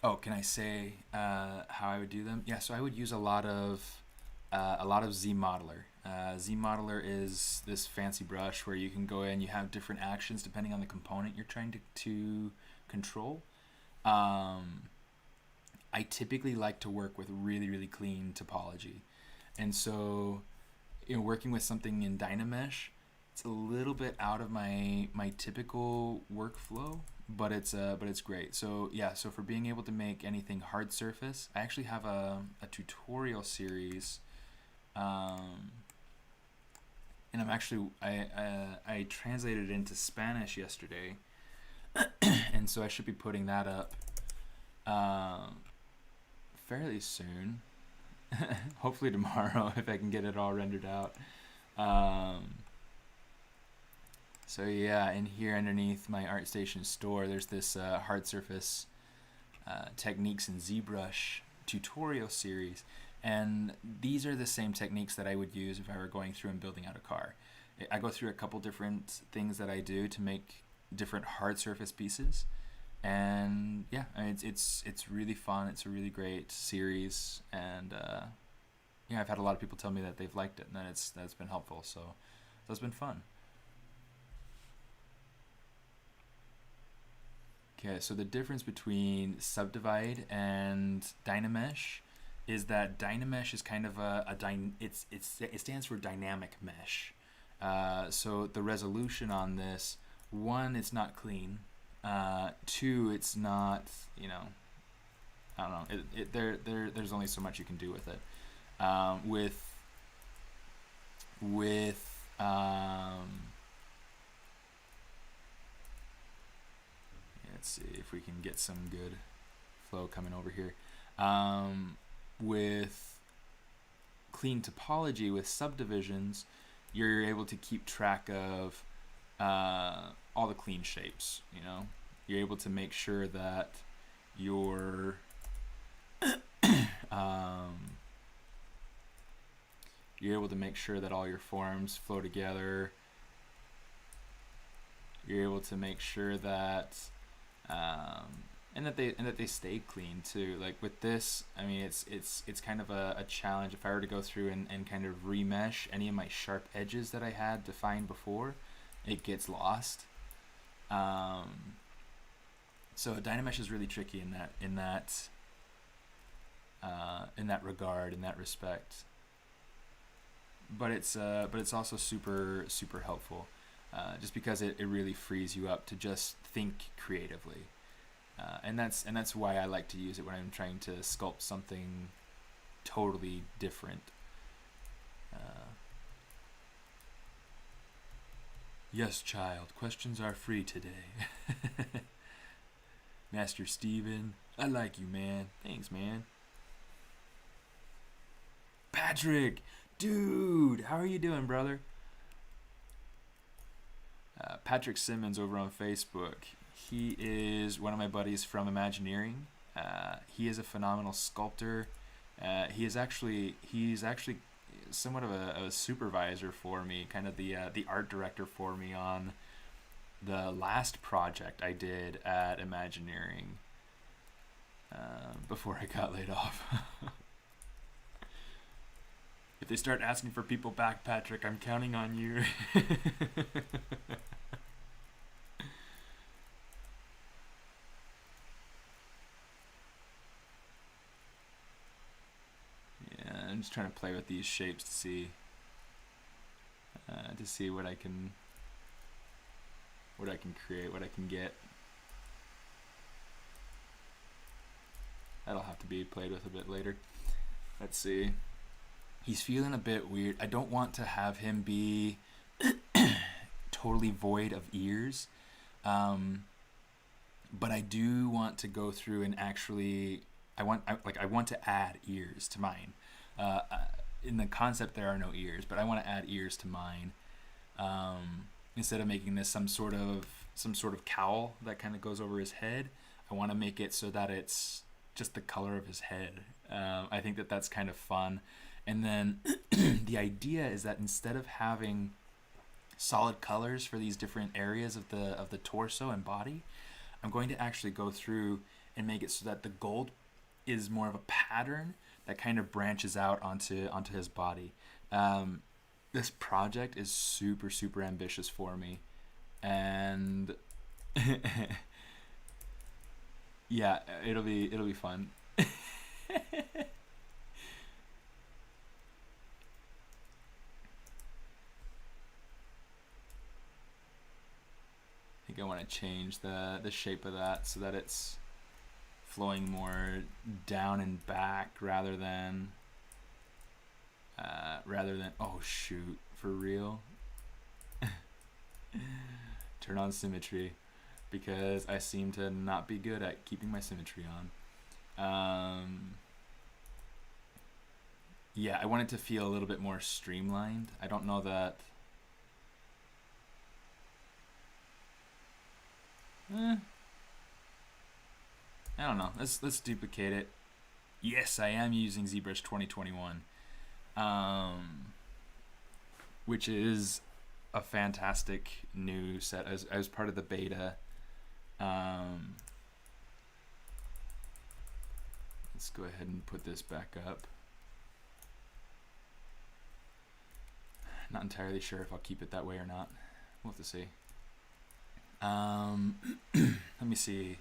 Oh, can I say how I would do them? Yeah, so I would use a lot of ZModeler. ZModeler is this fancy brush where you can go in, you have different actions depending on the component you're trying to control. I typically like to work with really, really clean topology. And so, working with something in Dynamesh, it's a little bit out of my typical workflow, but it's great. So yeah, so for being able to make anything hard surface, I actually have a tutorial series, and I translated it into Spanish yesterday, and so I should be putting that up fairly soon. Hopefully tomorrow if I can get it all rendered out. So yeah, in here underneath my ArtStation store, there's this hard surface techniques in ZBrush tutorial series, and these are the same techniques that I would use if I were going through and building out a car. I go through a couple different things that I do to make different hard surface pieces, and yeah, I mean, it's really fun. It's a really great series, and yeah, I've had a lot of people tell me that they've liked it and that it's been helpful. So it's been fun. Okay, so the difference between Subdivide and Dynamesh is that Dynamesh is kind of it stands for dynamic mesh. So the resolution on this, one, it's not clean. Two, it's not, I don't know. There's only so much you can do with it. Let's see if we can get some good flow coming over here. With clean topology, with subdivisions, you're able to keep track of all the clean shapes. You're able to make sure that you're able to make sure that all your forms flow together. You're able to make sure that and that they stay clean too. Like with this, I mean, it's kind of a challenge. If I were to go through and kind of remesh any of my sharp edges that I had defined before, it gets lost. So Dynamesh is really tricky in that regard, in that respect. But it's also super helpful. Just because it really frees you up to just think creatively, and that's why I like to use it when I'm trying to sculpt something totally different. Yes, child. Questions are free today. Master Steven, I like you, man. Thanks, man. Patrick, dude, how are you doing, brother? Patrick Simmons over on Facebook. He is one of my buddies from Imagineering. He is a phenomenal sculptor. He's actually somewhat of a supervisor for me, kind of the art director for me on the last project I did at Imagineering before I got laid off. If they start asking for people back, Patrick, I'm counting on you. Yeah, I'm just trying to play with these shapes to see what I can create, what I can get. That'll have to be played with a bit later. Let's see. He's feeling a bit weird. I don't want to have him be totally void of ears, but I do want to go through and actually, I want to add ears to mine. In the concept, there are no ears, but I want to add ears to mine. Instead of making this some sort of cowl that kind of goes over his head, I want to make it so that it's just the color of his head. I think that that's kind of fun. And then the idea is that instead of having solid colors for these different areas of the torso and body, I'm going to actually go through and make it so that the gold is more of a pattern that kind of branches out onto his body. This project is super, super ambitious for me, and yeah, it'll be fun. I think I want to change the shape of that so that it's flowing more down and back rather than oh shoot, for real. Turn on symmetry, because I seem to not be good at keeping my symmetry on. Yeah, I want it to feel a little bit more streamlined. I don't know that. I don't know. Let's duplicate it. Yes, I am using ZBrush 2021, which is a fantastic new set. I was part of the beta. Let's go ahead and put this back up. Not entirely sure if I'll keep it that way or not. We'll have to see. Let me see.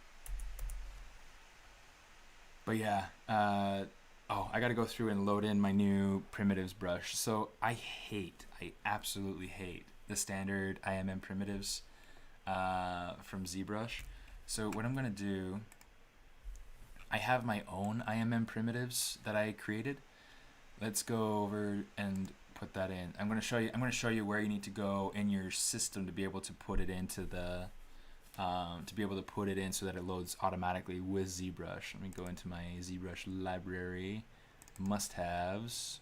But yeah, oh, I gotta go through and load in my new primitives brush. So I absolutely hate the standard IMM primitives from ZBrush. So what I'm gonna do, I have my own IMM primitives that I created. Let's go over and put that in. I'm gonna show you where you need to go in your system to be able to put it into the so that it loads automatically with ZBrush. Let me go into my ZBrush library, must-haves,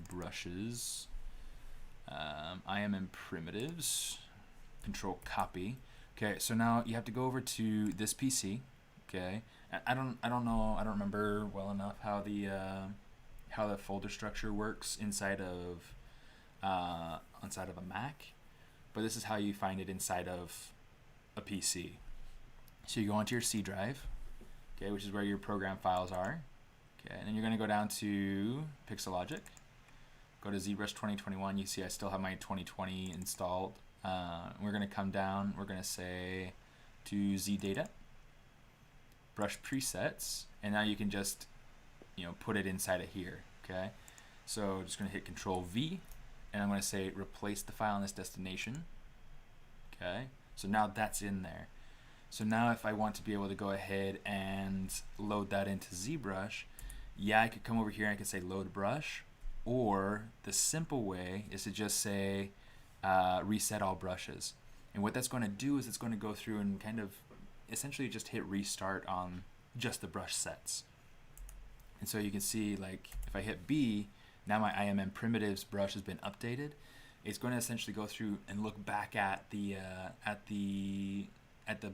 brushes, IMM primitives, control copy. Okay, so now you have to go over to this PC. Okay, I don't remember well enough how the folder structure works inside of a Mac, but this is how you find it inside of a PC. So you go onto your C drive, okay, which is where your program files are. Okay, and then you're going to go down to Pixologic, go to ZBrush 2021. You see I still have my 2020 installed. We're going to come down, we're going to say to Z data, brush presets, and now you can just put it inside of here. Okay, so just going to hit Control V, and I'm going to say replace the file in this destination. Okay, so now that's in there. So now if I want to be able to go ahead and load that into ZBrush, yeah, I could come over here and I could say load brush, or the simple way is to just say reset all brushes. And what that's going to do is it's going to go through and kind of essentially just hit restart on just the brush sets. And so you can see, like, if I hit B, now my IMM primitives brush has been updated. It's going to essentially go through and look back at the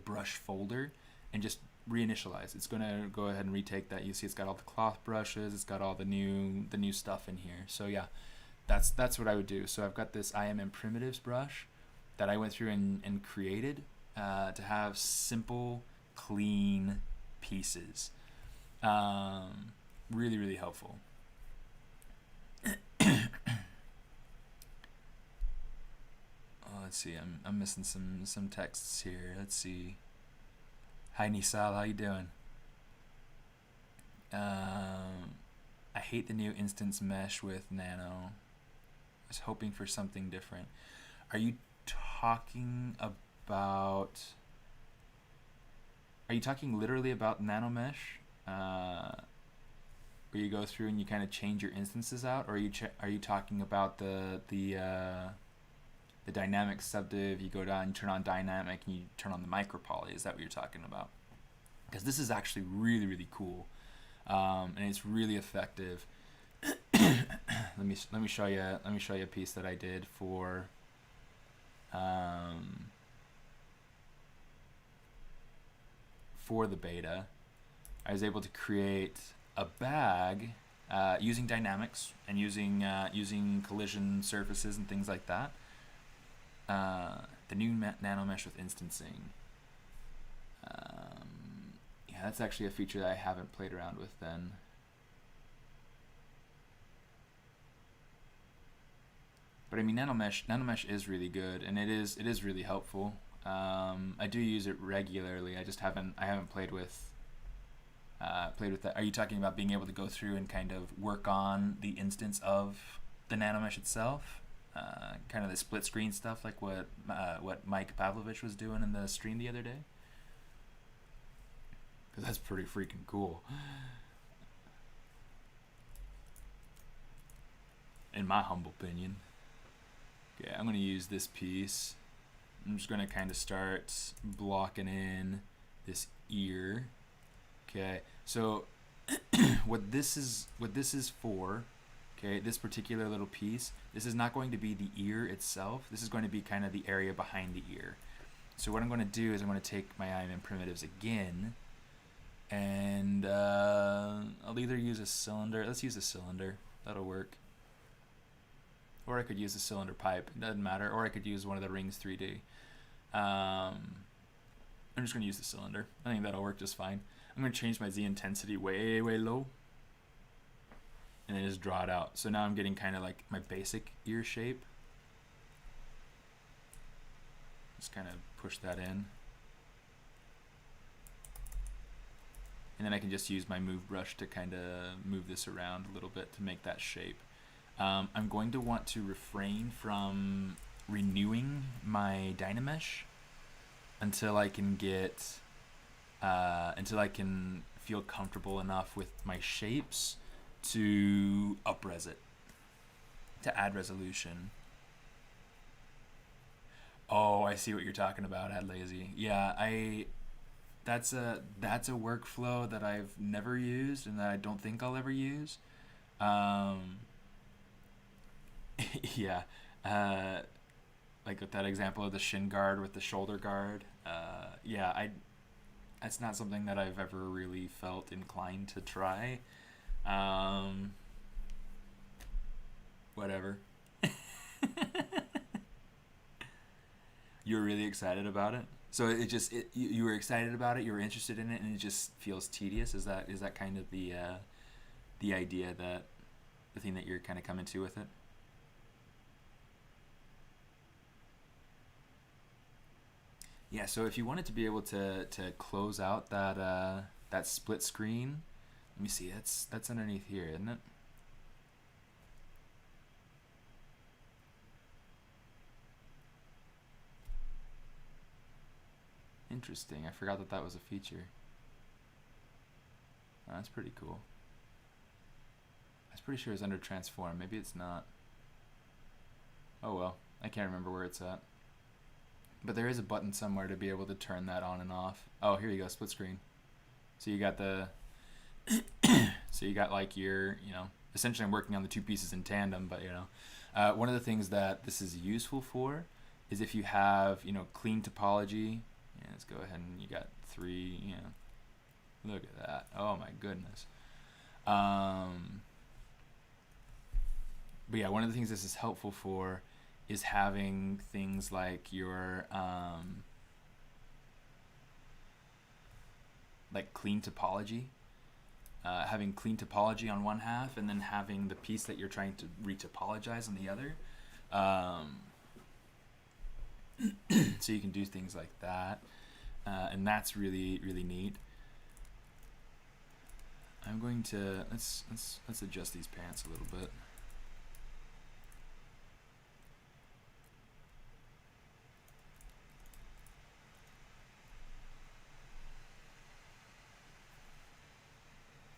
brush folder and just reinitialize. It's going to go ahead and retake that. You see it's got all the cloth brushes, it's got all the new stuff in here. So yeah, that's what I would do. So I've got this IMM primitives brush that I went through and created to have simple, clean pieces. Really, really helpful. Let's see, I'm missing some texts here. Let's see. Hi Nisal, how you doing? I hate the new instance mesh with Nano. I was hoping for something different. Are you talking literally about Nano Mesh? Where you go through and you kind of change your instances out, or are you talking about the dynamic subdiv? You go down and turn on dynamic and you turn on the micropoly. Is that what you're talking about? Because this is actually really, really cool, and it's really effective. let me show you a piece that I did for for the beta, I was able to create a bag using dynamics and using collision surfaces and things like that. The new nanomesh with instancing. Yeah, that's actually a feature that I haven't played around with then. But I mean, nanomesh is really good, and it is really helpful. I do use it regularly. I haven't played with that. Are you talking about being able to go through and kind of work on the instance of the nanomesh itself? Kind of the split screen stuff, like what Mike Pavlovich was doing in the stream the other day? Because that's pretty freaking cool, in my humble opinion. Okay, I'm going to use this piece. I'm just going to kind of start blocking in this ear. Okay, so what this is for, okay, this particular little piece, this is not going to be the ear itself. This is going to be kind of the area behind the ear. So what I'm going to do is I'm going to take my IMM primitives again, and I'll either use a cylinder. Let's use a cylinder. That'll work. Or I could use a cylinder pipe. It doesn't matter. Or I could use one of the rings 3D. I'm just going to use the cylinder. I think that'll work just fine. I'm going to change my Z intensity way, way low. And then just draw it out. So now I'm getting kind of like my basic ear shape. Just kind of push that in. And then I can just use my move brush to kind of move this around a little bit to make that shape. I'm going to want to refrain from renewing my Dynamesh until I can feel comfortable enough with my shapes to up-res it, to add resolution. Oh, I see what you're talking about, Ad Lazy. Yeah, that's a workflow that I've never used and that I don't think I'll ever use. Yeah, like with that example of the shin guard with the shoulder guard. Yeah, that's not something that I've ever really felt inclined to try. Whatever. You were really excited about it? So you were excited about it, you were interested in it, and it just feels tedious? Is that kind of the idea, that the thing that you're kind of coming to with it? Yeah, so if you wanted to be able to close out that split screen, let me see, that's underneath here, isn't it? Interesting, I forgot that was a feature. Oh, that's pretty cool. I was pretty sure it's under transform, maybe it's not. Oh well, I can't remember where it's at. But there is a button somewhere to be able to turn that on and off. Oh, here you go, split screen. So you got so you got like your, essentially I'm working on the two pieces in tandem, but one of the things that this is useful for is if you have, clean topology. Yeah, let's go ahead and you got 3, look at that. Oh my goodness. But yeah, one of the things this is helpful for is having things like your like clean topology, having clean topology on one half, and then having the piece that you're trying to retopologize on the other. So you can do things like that, and that's really, really neat. I'm going to let's adjust these pants a little bit.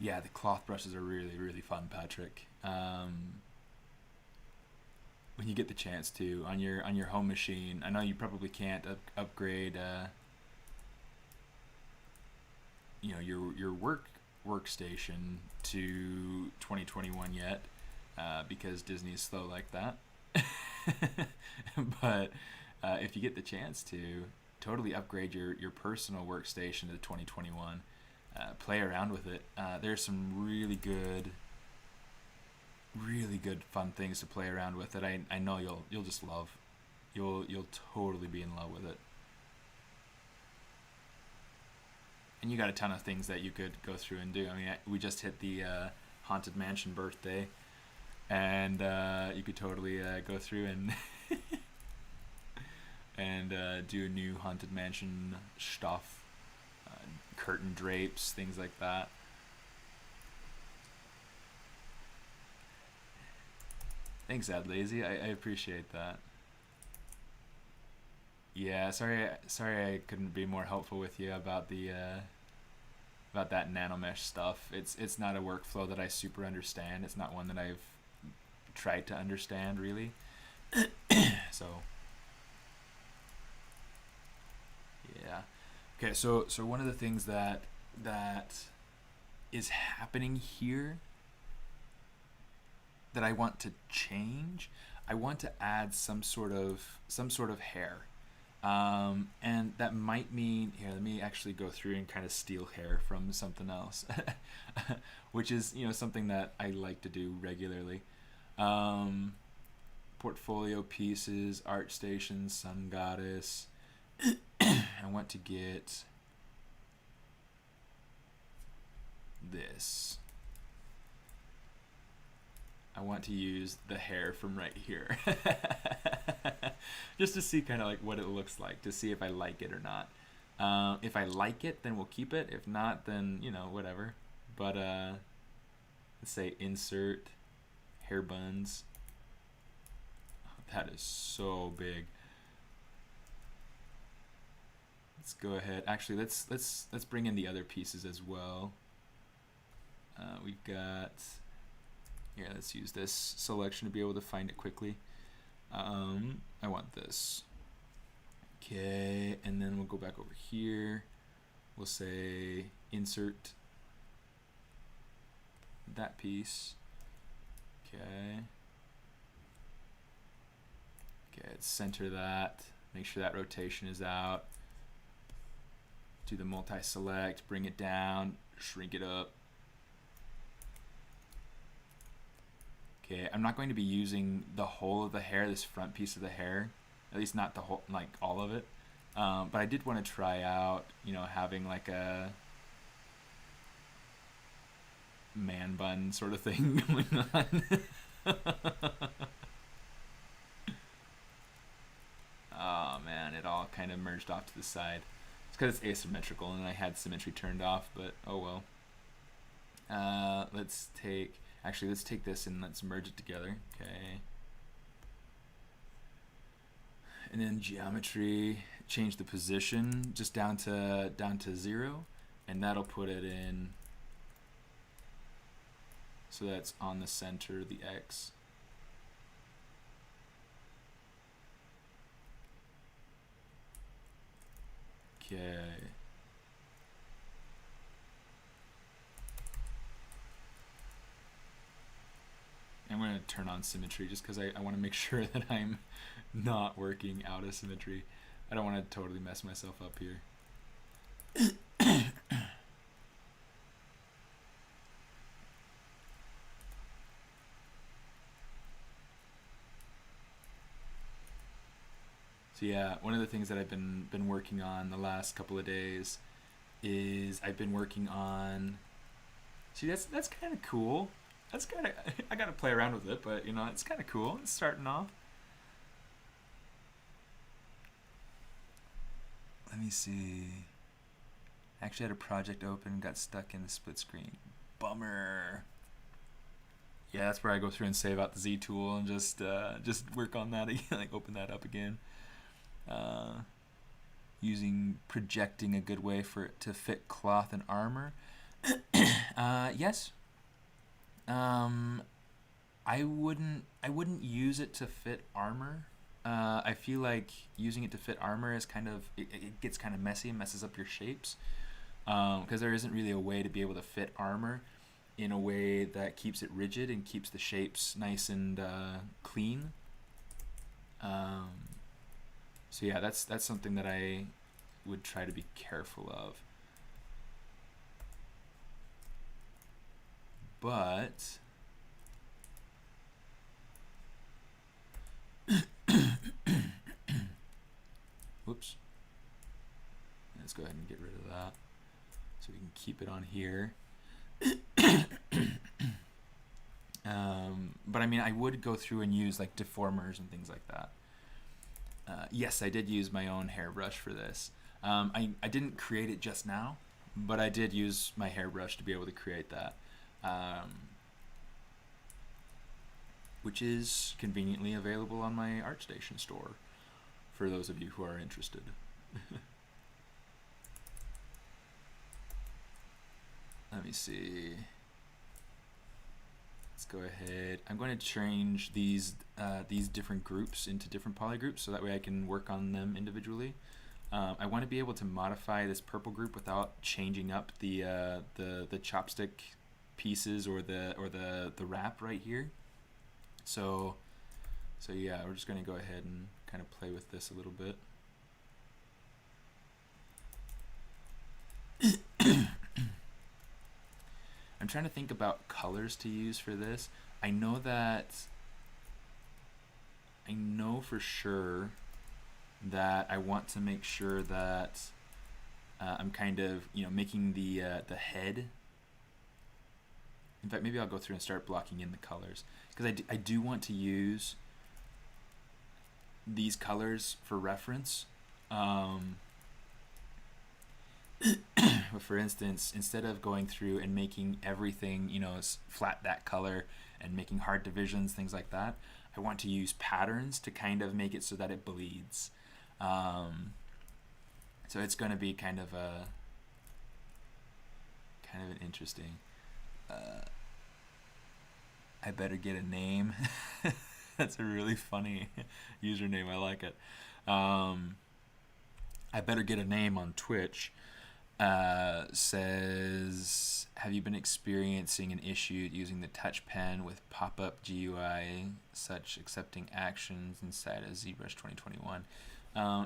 Yeah, the cloth brushes are really, really fun, Patrick. When you get the chance to, on your home machine, I know you probably can't upgrade, your workstation to 2021 yet, because Disney is slow like that. But if you get the chance to, totally upgrade your personal workstation to the 2021. Play around with it. There's some really good fun things to play around with that I know you'll just love. You'll totally be in love with it. And you got a ton of things that you could go through and do. I mean, we just hit the Haunted Mansion birthday, and you could totally go through and and do new Haunted Mansion stuff, curtain drapes, things like that. Thanks, Ad Lazy. I appreciate that. Yeah, sorry I couldn't be more helpful with you about the about that nanomesh stuff. It's not a workflow that I super understand. It's not one that I've tried to understand really. So yeah. Okay, so one of the things that is happening here that I want to change, I want to add some sort of hair. And that might mean, here, let me actually go through and kind of steal hair from something else, which is, something that I like to do regularly. Portfolio pieces, art station, sun goddess. I want to get this. I want to use the hair from right here. Just to see kind of like what it looks like, to see if I like it or not. If I like it, then we'll keep it. If not, then, whatever. But let's say insert hair buns. Oh, that is so big. Let's go ahead. Actually, let's bring in the other pieces as well. We've got here. Let's use this selection to be able to find it quickly. I want this. Okay, and then we'll go back over here. We'll say insert that piece. Okay. Okay, let's center that. Make sure that rotation is out. Do the multi-select, bring it down, shrink it up. Okay, I'm not going to be using the whole of the hair, this front piece of the hair, at least not the whole, like all of it. But I did want to try out, having like a man bun sort of thing going on. Oh man, it all kind of merged off to the side. It's because it's asymmetrical and I had symmetry turned off, but oh well. Let's take this and let's merge it together. Okay. And then geometry, change the position just down to 0, and that'll put it in so that's on the center of the X. Okay. I'm going to turn on symmetry just because I want to make sure that I'm not working out of symmetry. I don't want to totally mess myself up here. So yeah, one of the things that I've been working on the last couple of days is I've been working on. See, that's kind of cool. That's kind of, I gotta play around with it, but it's kind of cool. It's starting off. Let me see. I actually had a project open, got stuck in the split screen. Bummer. Yeah, that's where I go through and save out the Z tool and just work on that again, like open that up again. Using projecting a good way for it to fit cloth and armor. Yes. I wouldn't use it to fit armor. I feel like using it to fit armor is it gets kind of messy and messes up your shapes. Because there isn't really a way to be able to fit armor in a way that keeps it rigid and keeps the shapes nice and clean. So yeah, that's something that I would try to be careful of. But whoops. Let's go ahead and get rid of that so we can keep it on here. But I mean, I would go through and use like deformers and things like that. Yes, I did use my own hairbrush for this. I didn't create it just now, but I did use my hairbrush to be able to create that, which is conveniently available on my ArtStation store for those of you who are interested. Let me see. Let's go ahead. I'm going to change these different groups into different polygroups so that way I can work on them individually. I want to be able to modify this purple group without changing up the chopstick pieces or the wrap right here. So yeah, we're just going to go ahead and kind of play with this a little bit. I'm trying to think about colors to use for this. I know for sure that I want to make sure that I'm kind of, you know, making the head. In fact, maybe I'll go through and start blocking in the colors, because I do want to use these colors for reference. But for instance, instead of going through and making everything, you know, flat that color and making hard divisions, things like that, I want to use patterns to kind of make it so that it bleeds. So it's going to be kind of an interesting. I better get a name. That's a really funny username. I like it. I better get a name on Twitch. Says, have you been experiencing an issue using the touch pen with pop-up GUI, such accepting actions inside of ZBrush 2021?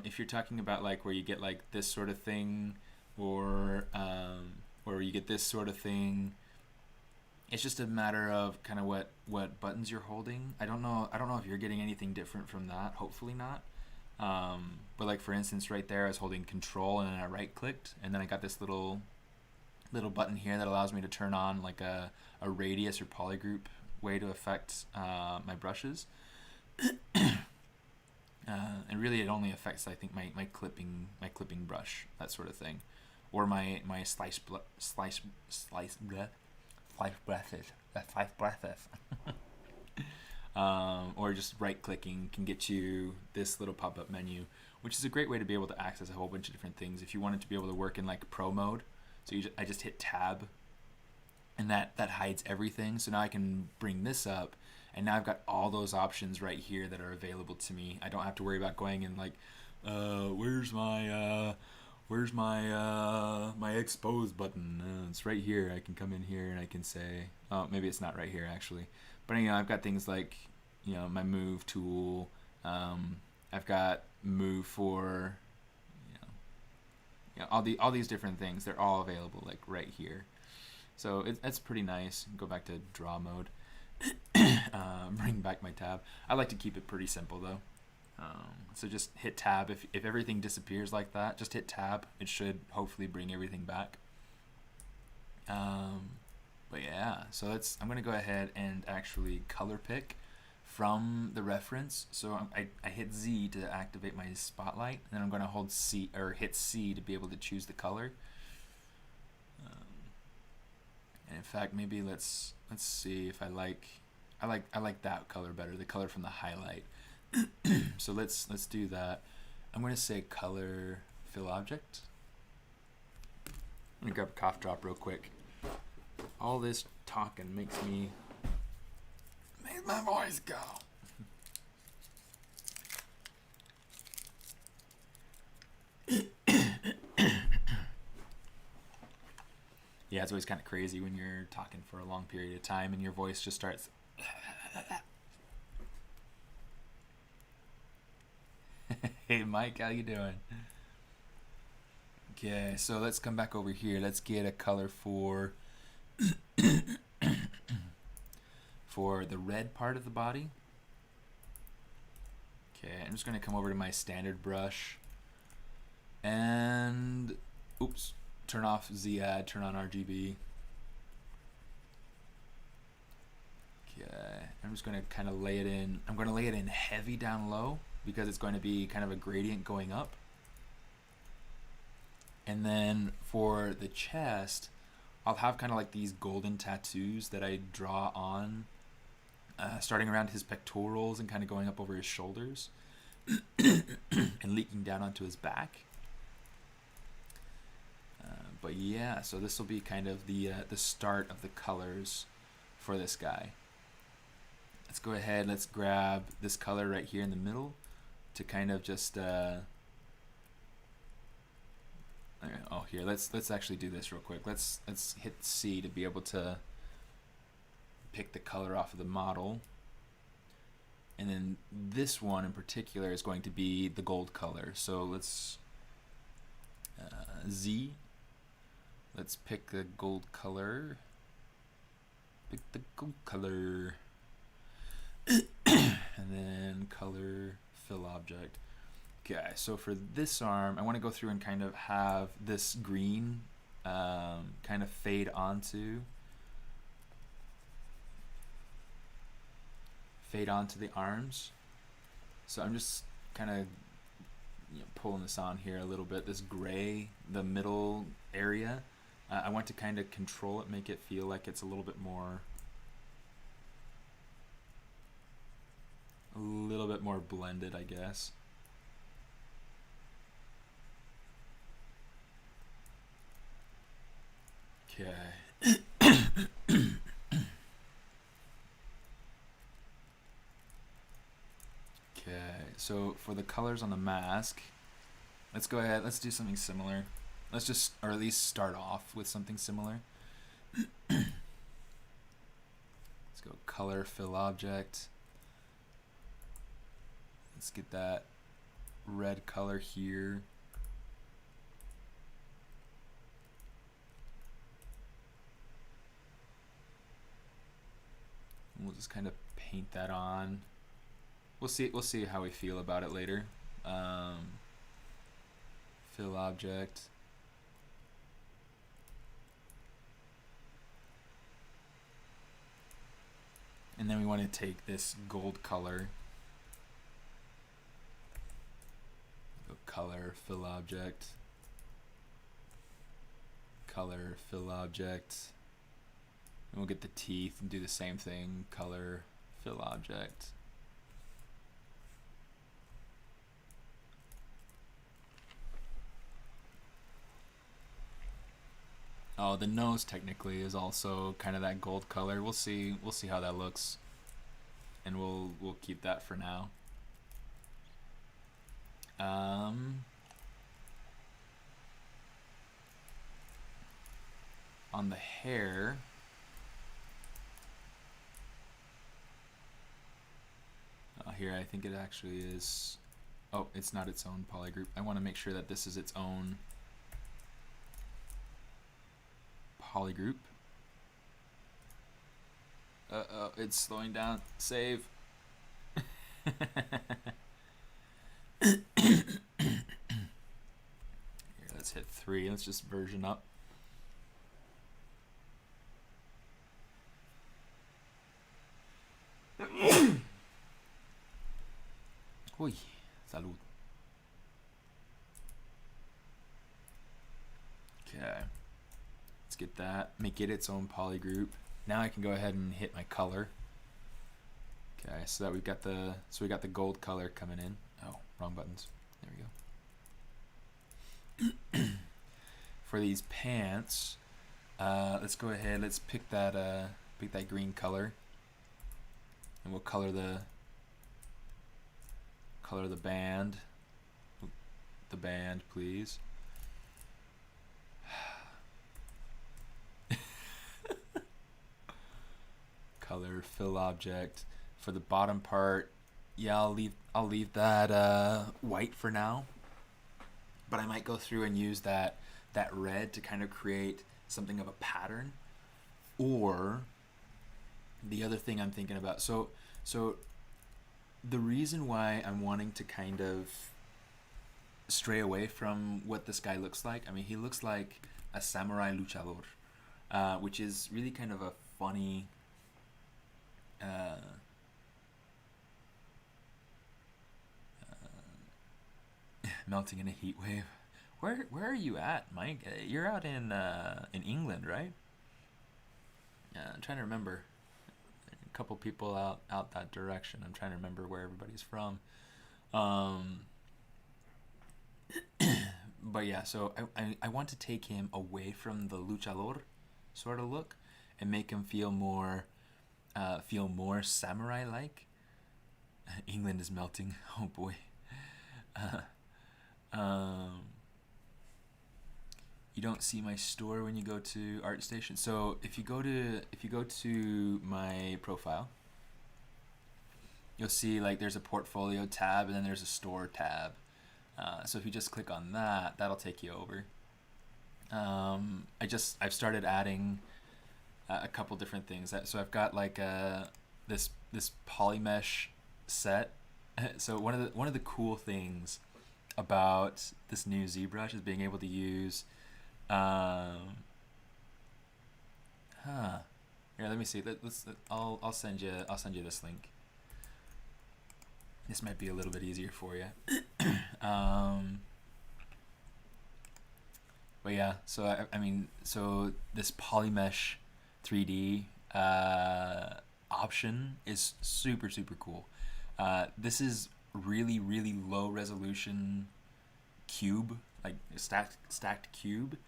If you're talking about like where you get like this sort of thing, or you get this sort of thing, it's just a matter of kind of what buttons you're holding. I don't know if you're getting anything different from that. Hopefully not. But like for instance, right there, I was holding Control and then I right-clicked, and then I got this little button here that allows me to turn on like a radius or polygroup way to affect my brushes. And really, it only affects, I think, my clipping brush, that sort of thing, or my slice brushes. Or just right-clicking can get you this little pop-up menu, which is a great way to be able to access a whole bunch of different things. If you wanted to be able to work in like Pro mode, so I just hit Tab, and that hides everything. So now I can bring this up, and now I've got all those options right here that are available to me. I don't have to worry about going and like, where's my expose button? It's right here. I can come in here and I can say, oh, maybe it's not right here actually. But you know, I've got things like, you know, my move tool. I've got move for, you know, all these different things. They're all available like right here. So it's pretty nice. Go back to draw mode. Bring back my tab. I like to keep it pretty simple though. So just hit tab. If everything disappears like that, just hit tab. It should hopefully bring everything back. But yeah, so I'm going to go ahead and actually color pick from the reference. So I hit Z to activate my spotlight, and then I'm going to hold C or hit C to be able to choose the color. And in fact, maybe let's see if I like that color better, the color from the highlight. So let's do that. I'm going to say color fill object. I'm going to grab a cough drop real quick. All this talking makes my voice go. Yeah, it's always kind of crazy when you're talking for a long period of time and your voice just starts. Hey Mike, how you doing? Okay, so let's come back over here. Let's get a color for the red part of the body. Okay, I'm just gonna come over to my standard brush and oops, turn off Z-Add, turn on RGB. Okay, I'm just gonna kind of lay it in. I'm gonna lay it in heavy down low because it's going to be kind of a gradient going up. And then for the chest, I'll have kind of like these golden tattoos that I draw on, starting around his pectorals and kind of going up over his shoulders and leaking down onto his back. But yeah, so this will be kind of the start of the colors for this guy. Let's go ahead, let's grab this color right here in the middle to kind of just oh, here, let's actually do this real quick. Let's hit C to be able to pick the color off of the model. And then this one in particular is going to be the gold color. So let's Z. Let's pick the gold color. Pick the gold color. And then color, fill object. Okay, so for this arm, I want to go through and kind of have this green kind of fade onto the arms. So I'm just kind of pulling this on here a little bit. This gray, the middle area, I want to kind of control it, make it feel like it's a little bit more blended, I guess. Okay. Okay, so for the colors on the mask, let's go ahead, let's do something similar. Let's just, or at least start off with something similar. Let's go color, fill object. Let's get that red color here. We'll just kind of paint that on. We'll see how we feel about it later. Fill object. And then we want to take this gold color. Go color, fill object. Color, fill object. And we'll get the teeth and do the same thing. Color, fill object. Oh, the nose technically is also kind of that gold color. We'll see how that looks, and we'll keep that for now. On the hair, here I think it actually is. Oh, it's not its own polygroup. I want to make sure that this is its own polygroup. It's slowing down. Save. Here, let's hit 3. Let's just version up. Uy, salud. Okay. Let's get that. Make it its own polygroup. Now I can go ahead and hit my color. Okay, so that we got the gold color coming in. Oh, wrong buttons. There we go. For these pants, let's go ahead. Let's pick that green color, and we'll color the band. The band, please. Color, fill object. For the bottom part, Yeah, I'll leave that white for now, but I might go through and use that red to kind of create something of a pattern. Or the other thing I'm thinking about, so the reason why I'm wanting to kind of stray away from what this guy looks like, I mean, he looks like a samurai luchador, which is really kind of a funny uh, melting in a heat wave. Where are you at, Mike? You're out in England, right? I'm trying to remember. A couple people out that direction. I'm trying to remember where everybody's from. Um, but yeah, so I want to take him away from the luchador sort of look and make him feel more samurai like. England is melting. Oh boy. Um, you don't see my store when you go to ArtStation. So if you go to my profile, you'll see like there's a portfolio tab and then there's a store tab. So if you just click on that, that'll take you over. I've started adding a couple different things. So I've got like this polymesh set. So one of the cool things about this new ZBrush is being able to use huh. Here, let me see. I'll send you this link. This might be a little bit easier for you. But yeah, so I mean, so this polymesh 3D option is super cool. This is really low resolution cube, like stacked cube,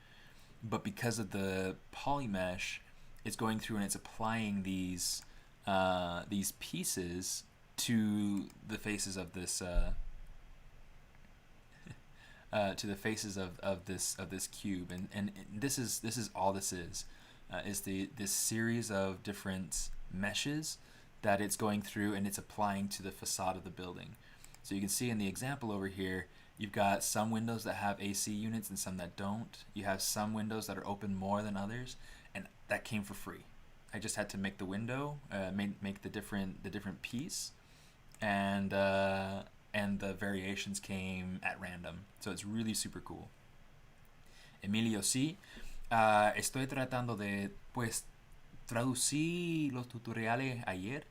but because of the polymesh, it's going through and it's applying these pieces to the faces of this to the faces of this cube, and this is all this is this series of different meshes that it's going through and it's applying to the facade of the building. So you can see in the example over here, you've got some windows that have AC units and some that don't. You have some windows that are open more than others, and that came for free. I just had to make the window, make the different piece, and the variations came at random. So it's really super cool. Emilio, sí. Estoy tratando de, pues, traducí los tutoriales ayer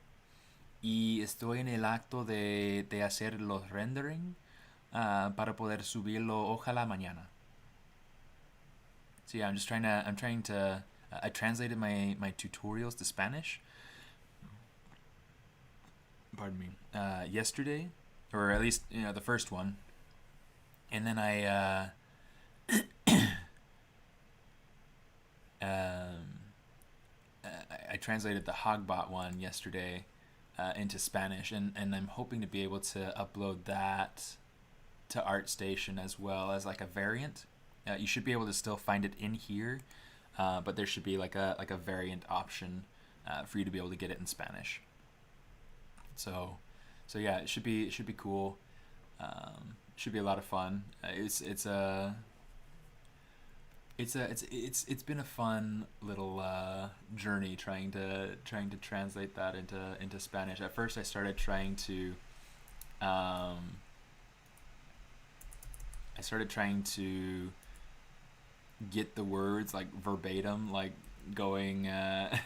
y estoy en el acto de hacer los rendering para poder subirlo ojalá mañana. So yeah, I'm trying to I translated my tutorials to Spanish. Pardon me. Yesterday, or at least the first one, and then I translated the Hogbot one yesterday into Spanish, and I'm hoping to be able to upload that to ArtStation as well as like a variant. You should be able to still find it in here, but there should be like a variant option for you to be able to get it in Spanish. So yeah, it should be cool. Should be a lot of fun. It's been a fun little journey trying to translate that into Spanish. At first, I started trying to get the words like verbatim, like going. I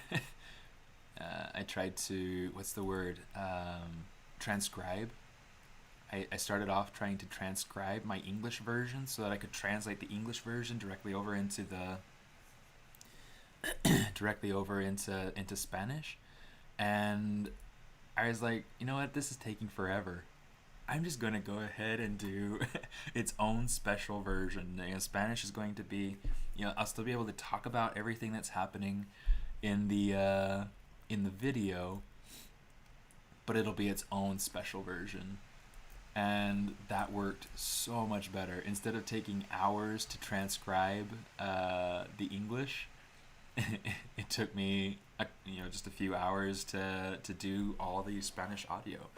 tried to, what's the word? Transcribe. I started off trying to transcribe my English version so that I could translate the English version directly over into Spanish, and I was like, you know what, this is taking forever. I'm just gonna go ahead and do its own special version. Spanish is going to be, I'll still be able to talk about everything that's happening in the video, but it'll be its own special version. And that worked so much better. Instead of taking hours to transcribe the English, it took me just a few hours to do all the Spanish audio.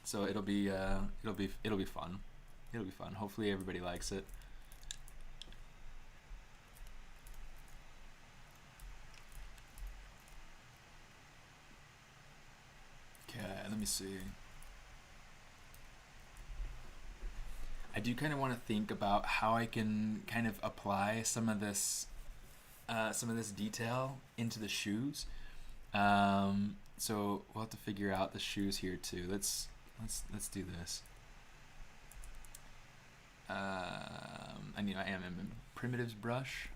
So it'll be fun. It'll be fun. Hopefully everybody likes it. Okay, let me see. I do kind of want to think about how I can kind of apply some of this detail into the shoes. So we'll have to figure out the shoes here too. Let's do this. I am in Primitives brush.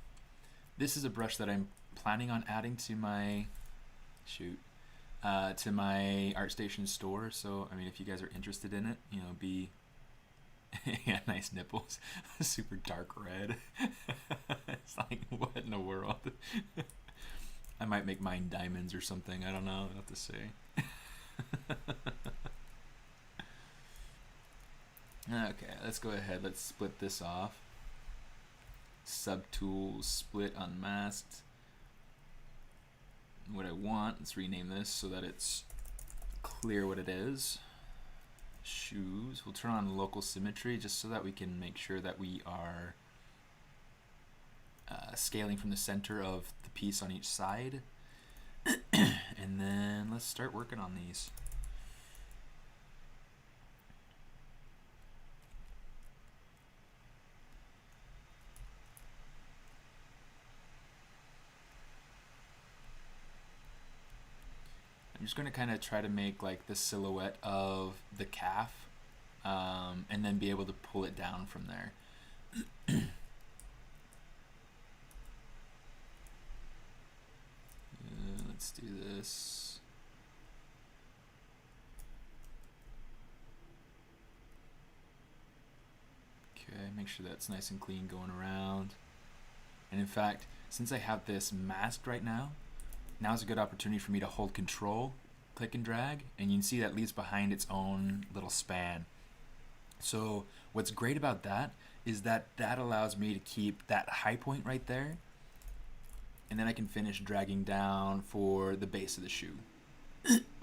This is a brush that I'm planning on adding to my to my ArtStation store. So I mean, if you guys are interested in it, you know, be yeah, nice nipples, super dark red. It's like, what in the world? I might make mine diamonds or something. I don't know. I'll have to see. Okay, let's go ahead. Let's split this off. Subtools, split, unmasked. What I want, let's rename this so that it's clear what it is. Shoes. We'll turn on local symmetry just so that we can make sure that we are scaling from the center of the piece on each side. And then let's start working on these. I'm just going to kind of try to make like the silhouette of the calf, and then be able to pull it down from there. Let's do this. Okay, make sure that's nice and clean going around. And in fact, since I have this masked right now, now's a good opportunity for me to hold control, click and drag, and you can see that leaves behind its own little span. So what's great about that is that that allows me to keep that high point right there, and then I can finish dragging down for the base of the shoe.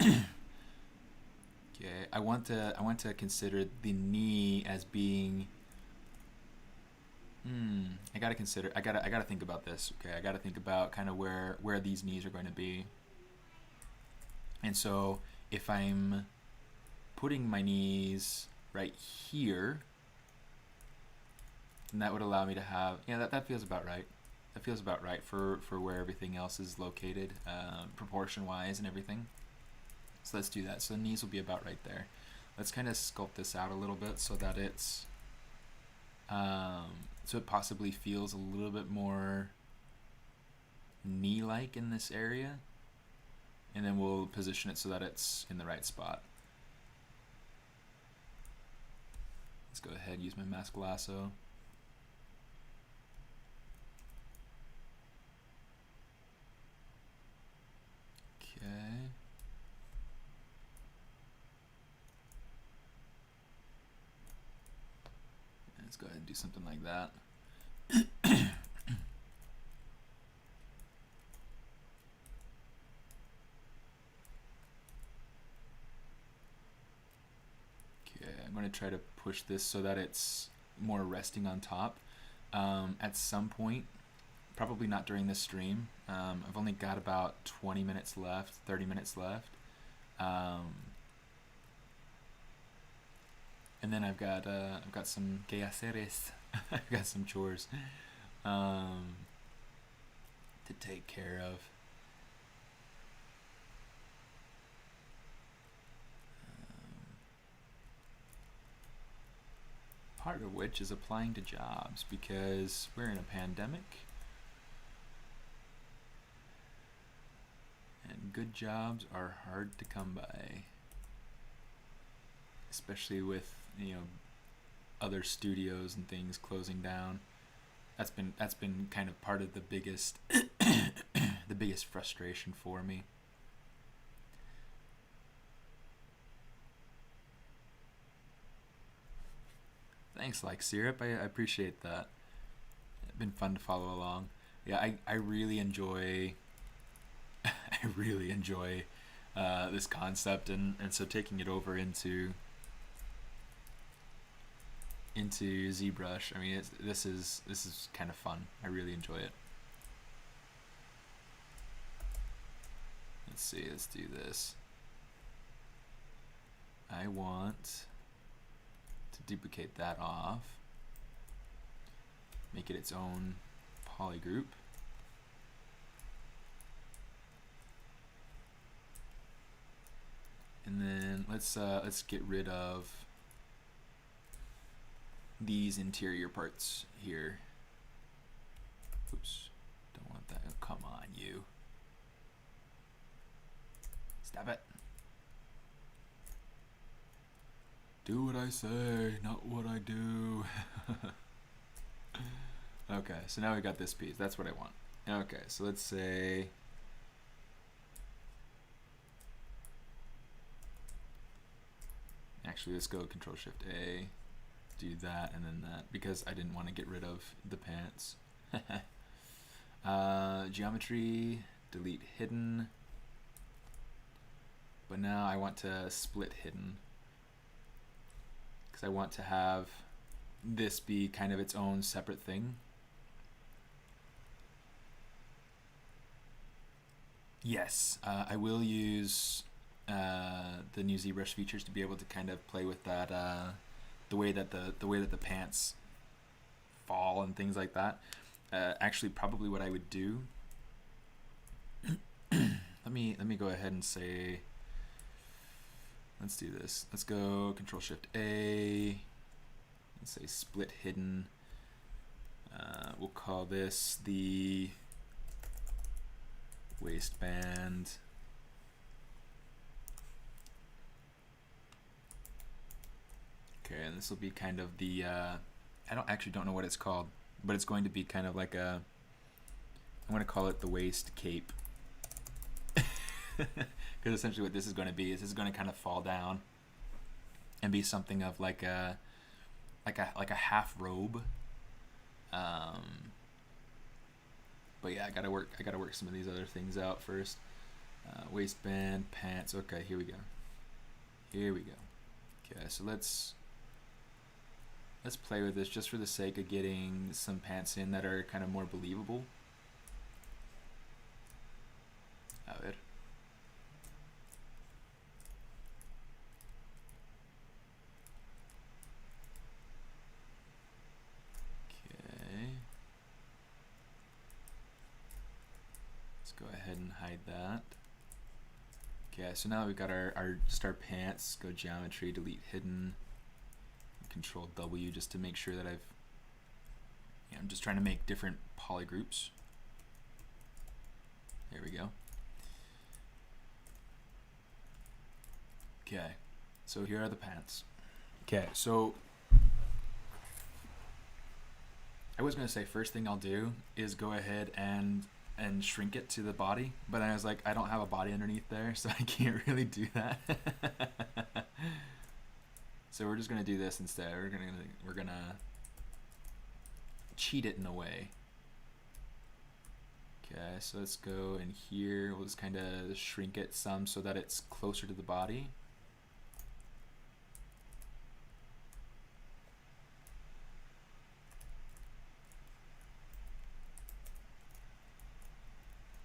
Okay, I want to consider the knee as being I gotta think about this. Okay, I gotta think about kind of where these knees are going to be. And so if I'm putting my knees right here, then that would allow me to have, yeah, that feels about right. That feels about right for where everything else is located, proportion wise and everything. So let's do that. So the knees will be about right there. Let's kind of sculpt this out a little bit so that it's so it possibly feels a little bit more knee-like in this area, and then we'll position it so that it's in the right spot. Let's go ahead and use my mask lasso. Okay. Let's go ahead and do something like that. Okay, I'm going to try to push this so that it's more resting on top. At some point, probably not during this stream, I've only got about 20 minutes left, 30 minutes left. And then I've got some quehaceres. I've got some chores to take care of. Part of which is applying to jobs, because we're in a pandemic and good jobs are hard to come by, especially with, you know, other studios and things closing down. That's been kind of part of the biggest the biggest frustration for me. Thanks, like Syrup. I appreciate that. It's been fun to follow along. Yeah, I really enjoy I really enjoy this concept, and so taking it over into ZBrush. I mean, this is kind of fun. I really enjoy it. Let's see. Let's do this. I want to duplicate that off, make it its own polygroup. And then let's get rid of these interior parts here. Oops, don't want that. Oh, come on, you. Stop it. Do what I say, not what I do. Okay, so now we got this piece. That's what I want. Okay, so let's say actually let's go Control Shift A, do that and then that, because I didn't want to get rid of the pants. Geometry, delete hidden, but now I want to split hidden, because I want to have this be kind of its own separate thing. Yes, I will use the new ZBrush features to be able to kind of play with that, the way that the pants fall and things like that. Actually, probably what I would do. let me go ahead and say, let's do this. Let's go Control Shift A. Let's say split hidden. We'll call this the waistband. Okay, and this will be kind of the I don't know what it's called, but it's going to be kind of like a, I'm going to call it the waist cape. Because essentially what this is going to be is this is going to kind of fall down and be something of like a half robe. But yeah, I gotta work some of these other things out first. Waistband, pants. Okay, here we go. Okay, so let's play with this just for the sake of getting some pants in that are kind of more believable. A ver. Go ahead and hide that. Okay, so now we've got our pants. Go geometry, delete hidden, Control W just to make sure that I'm just trying to make different polygroups. There we go. Okay, so here are the pants. Okay, so I was gonna say first thing I'll do is go ahead and shrink it to the body, but then I was like, I don't have a body underneath there, so I can't really do that. So we're just gonna do this instead. We're gonna cheat it in a way. Okay, so let's go in here. We'll just kind of shrink it some so that it's closer to the body.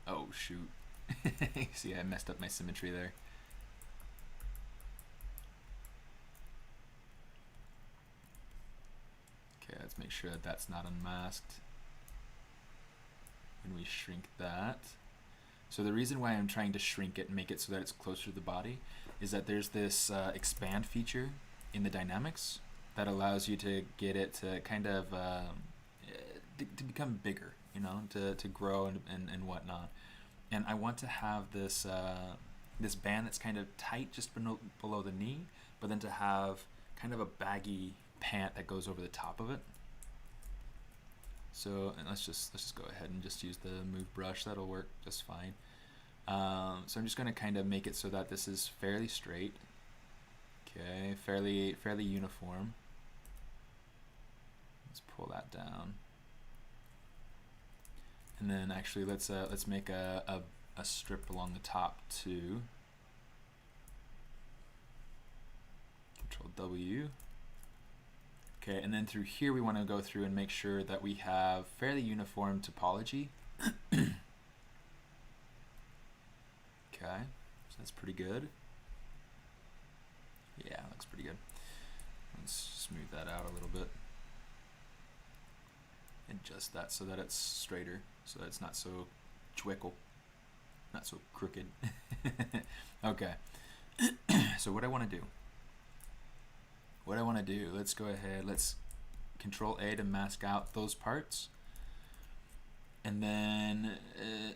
Oh shoot. See, I messed up my symmetry there. Okay, let's make sure that that's not unmasked when we shrink that. So the reason why I'm trying to shrink it and make it so that it's closer to the body is that there's this expand feature in the dynamics that allows you to get it to kind of to become bigger, you know, to grow and whatnot. And I want to have this this band that's kind of tight just below the knee, but then to have kind of a baggy pant that goes over the top of it. So and let's just go ahead and just use the move brush. That'll work just fine. So I'm just going to kind of make it so that this is fairly straight. Okay, fairly uniform. Let's pull that down. And then actually let's make a strip along the top too. Control W. Okay, and then through here we want to go through and make sure that we have fairly uniform topology. Okay, so that's pretty good. Yeah, looks pretty good. Let's smooth that out a little bit. Adjust that so that it's straighter, so that it's not so twickle, not so crooked. Okay, so what I want to do, let's go ahead, let's Control A to mask out those parts. And then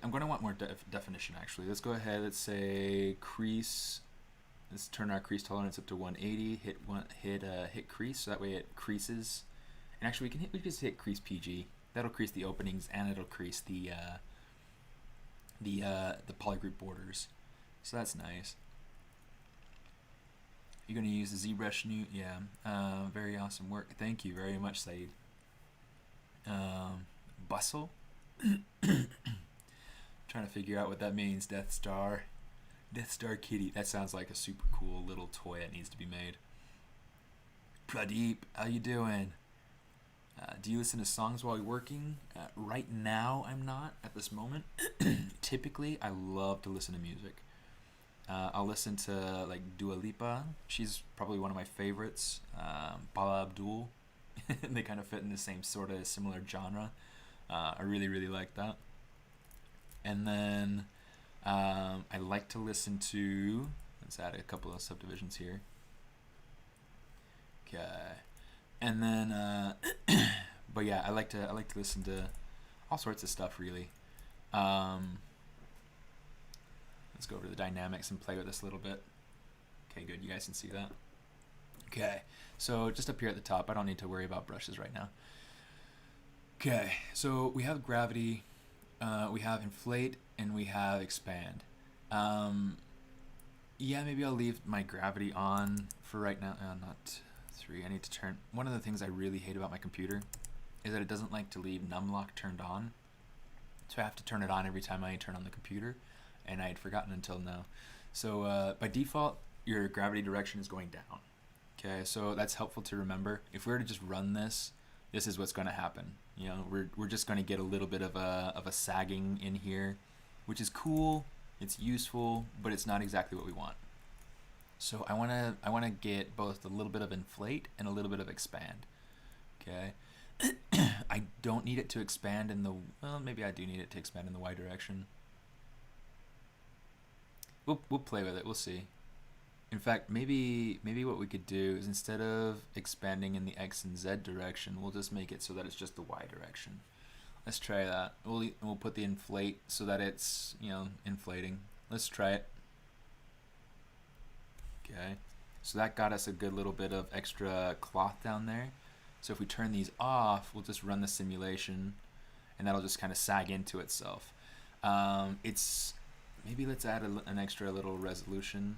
I'm going to want more definition actually. Let's go ahead, let's say crease. Let's turn our crease tolerance up to 180. Hit crease, so that way it creases. And actually, we can just hit crease PG. That'll crease the openings and it'll crease the polygroup borders. So that's nice. You're gonna use the ZBrush new, yeah. Very awesome work. Thank you very much, Saeed. Bustle. Trying to figure out what that means. Death Star Kitty. That sounds like a super cool little toy that needs to be made. Pradeep, how you doing? Do you listen to songs while you're working? Right now, I'm not at this moment. Typically, I love to listen to music. I'll listen to like Dua Lipa. She's probably one of my favorites. Bala Abdul. They kind of fit in the same sort of similar genre. I really, really like that. And then I like to listen to, let's add a couple of subdivisions here. Okay. And then, but yeah, I like to listen to all sorts of stuff really. Let's go over to the dynamics and play with this a little bit. Okay, good. You guys can see that. Okay, so just up here at the top, I don't need to worry about brushes right now. Okay, so we have gravity, we have inflate, and we have expand. Yeah, maybe I'll leave my gravity on for right now. Not 3. I need to turn. One of the things I really hate about my computer is that it doesn't like to leave numlock turned on. So I have to turn it on every time I turn on the computer, and I had forgotten until now. So by default, your gravity direction is going down. Okay, so that's helpful to remember. If we were to just run this, this is what's going to happen. You know, we're just going to get a little bit of a sagging in here, which is cool. It's useful, but it's not exactly what we want. So I want to get both a little bit of inflate and a little bit of expand. Okay. I don't need it to expand in the, well, maybe I do need it to expand in the Y direction. We'll play with it. We'll see. In fact, maybe what we could do is instead of expanding in the X and Z direction, we'll just make it so that it's just the Y direction. Let's try that. We'll put the inflate so that it's, you know, inflating. Let's try it. Okay. So that got us a good little bit of extra cloth down there. So if we turn these off, we'll just run the simulation and that'll just kind of sag into itself. Maybe let's add an extra little resolution.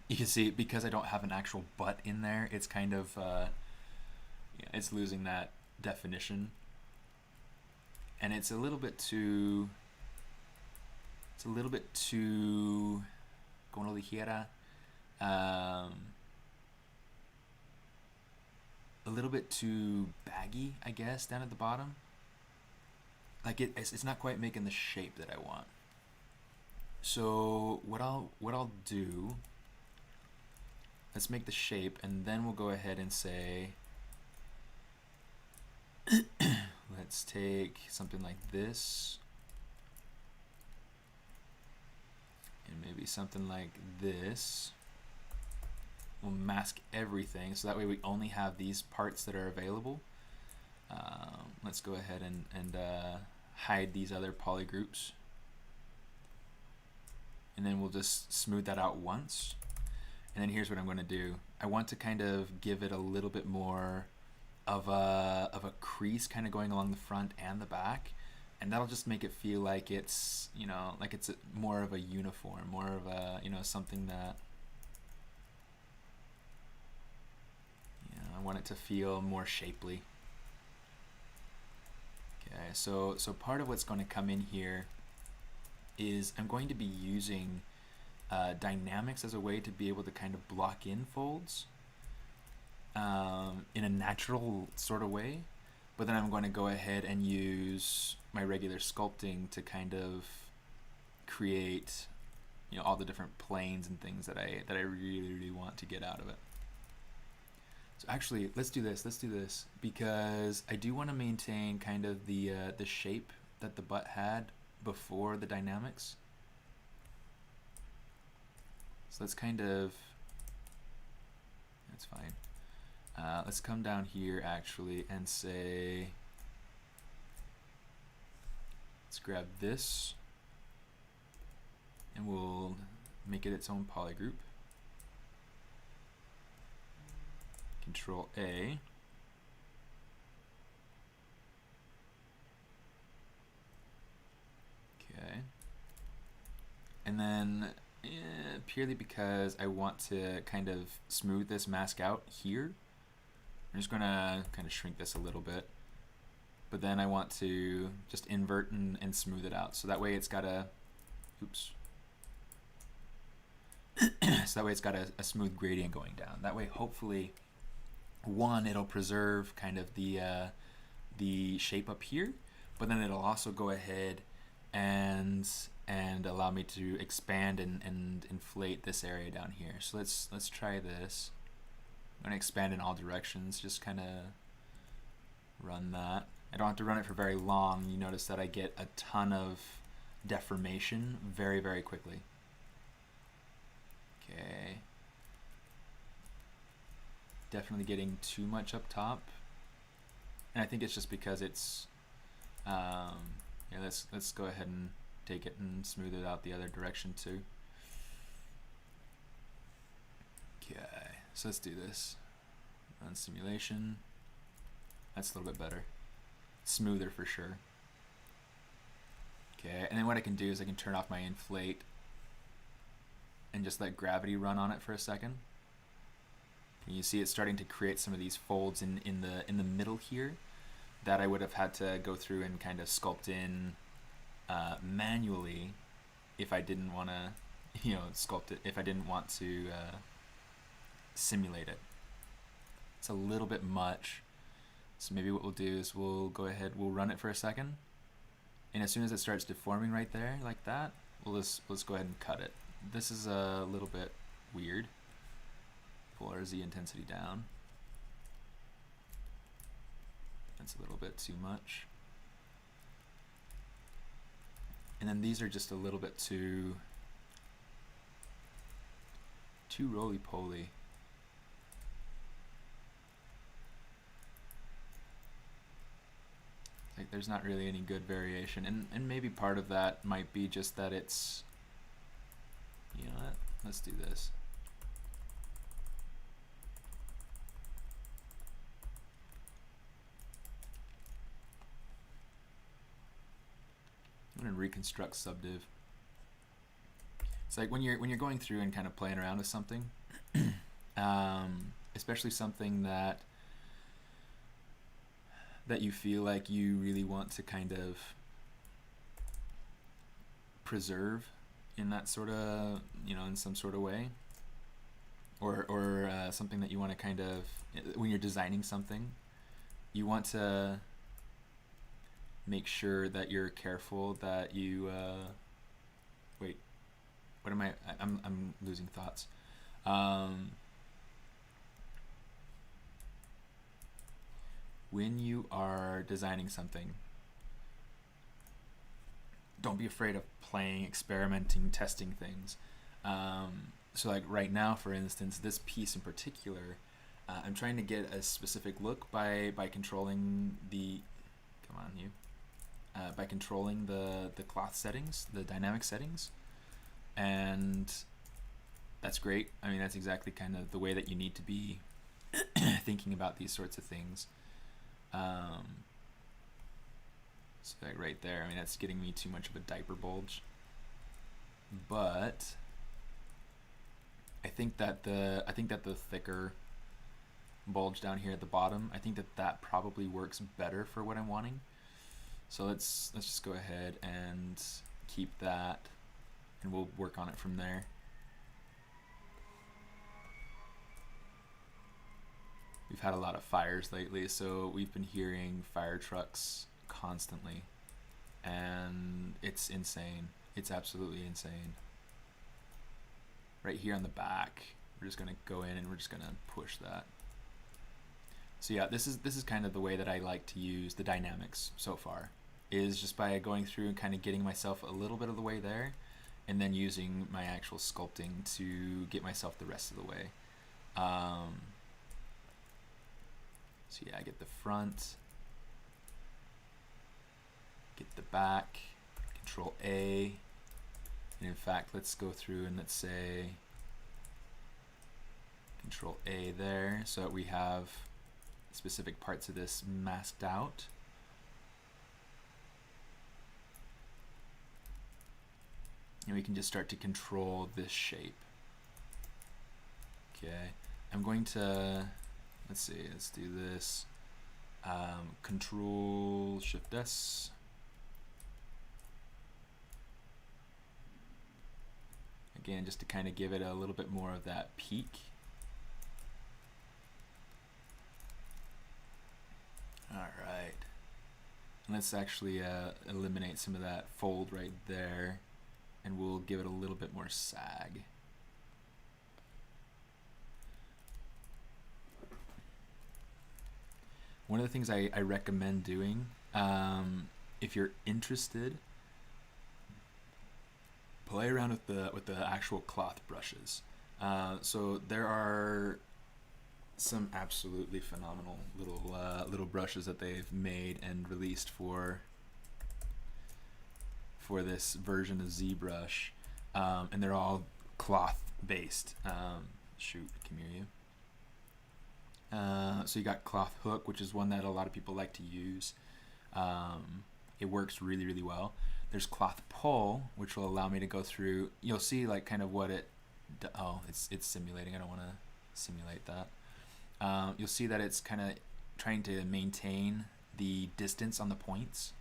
You can see, because I don't have an actual butt in there, it's kind of, yeah, it's losing that definition. And it's a little bit too, con lo dijera, a little bit too baggy, I guess, down at the bottom. Like it's not quite making the shape that I want. So what I'll do, let's make the shape, and then we'll go ahead and say, let's take something like this, and maybe something like this. We'll mask everything, so that way we only have these parts that are available. Let's go ahead and hide these other polygroups. And then we'll just smooth that out once. And then here's what I'm going to do. I want to kind of give it a little bit more of a crease kind of going along the front and the back. And that'll just make it feel like it's, you know, like it's more of a uniform, more of a, you know, something that, you know, I want it to feel more shapely. Okay, so part of what's going to come in here is I'm going to be using dynamics as a way to be able to kind of block in folds in a natural sort of way, but then I'm going to go ahead and use my regular sculpting to kind of create, you know, all the different planes and things that I really want to get out of it. So actually, let's do this because I do want to maintain kind of the shape that the butt had before the dynamics. So let's kind of, that's fine. Let's come down here actually and say, let's grab this and we'll make it its own polygroup. Control A. Okay. And then purely because I want to kind of smooth this mask out here, I'm just going to kind of shrink this a little bit. But then I want to just invert and smooth it out. So that way it's got a, oops. So that way it's got a smooth gradient going down. That way hopefully, one, it'll preserve kind of the shape up here, but then it'll also go ahead and allow me to expand and inflate this area down here. So let's try this. I'm going to expand in all directions, just kind of run that. I don't have to run it for very long. You notice that I get a ton of deformation very, very quickly. Okay. Definitely getting too much up top. And I think it's just because it's, yeah, let's go ahead and take it and smooth it out the other direction too. Okay, so let's do this. Run simulation. That's a little bit better. Smoother for sure. Okay, and then what I can do is I can turn off my inflate and just let gravity run on it for a second. And you see it's starting to create some of these folds in the middle here that I would have had to go through and kind of sculpt in manually if I didn't want to, you know, sculpt it, if I didn't want to simulate it. It's a little bit much. So maybe what we'll do is we'll go ahead, we'll run it for a second, and as soon as it starts deforming right there like that, let's go ahead and cut it. This is a little bit weird. Pull our Z intensity down. That's a little bit too much. And then these are just a little bit too roly-poly. Like there's not really any good variation, and maybe part of that might be just that it's, you know what, let's do this. I'm gonna reconstruct subdiv. It's like when you're going through and kind of playing around with something, especially something that you feel like you really want to kind of preserve in that sort of, you know, in some sort of way, or something that you want to kind of, when you're designing something, you want to make sure that you're careful that you wait, what am I'm losing thoughts. When you are designing something, don't be afraid of playing, experimenting, testing things. So like right now, for instance, this piece in particular, I'm trying to get a specific look by controlling the, come on you, by controlling the cloth settings, the dynamic settings, and that's great. I mean, that's exactly kind of the way that you need to be thinking about these sorts of things. So like right there, I mean, that's getting me too much of a diaper bulge, but I think that the thicker bulge down here at the bottom, I think that probably works better for what I'm wanting. So let's just go ahead and keep that, and we'll work on it from there. we've had a lot of fires lately, so we've been hearing fire trucks constantly, and it's insane. It's absolutely insane. Right here on the back, we're just gonna go in and we're just gonna push that. So yeah, this is kind of the way that I like to use the dynamics so far, is just by going through and kind of getting myself a little bit of the way there, and then using my actual sculpting to get myself the rest of the way. So yeah, I get the front, get the back, Control A, and in fact, let's go through and let's say Control A there, so that we have specific parts of this masked out. And we can just start to control this shape. Okay, I'm going to, let's do this. Control Shift S. Again, just to kind of give it a little bit more of that peak. Alright, let's actually eliminate some of that fold right there, and we'll give it a little bit more sag. One of the things I recommend doing, if you're interested, play around with the actual cloth brushes. So there are some absolutely phenomenal little brushes that they've made and released for this version of ZBrush, and they're all cloth based. Shoot, come here you. So you got cloth hook, which is one that a lot of people like to use. It works really, really well. There's cloth pull, which will allow me to go through. You'll see like kind of what it. Oh, it's simulating. I don't want to simulate that. You'll see that it's kind of trying to maintain the distance on the points.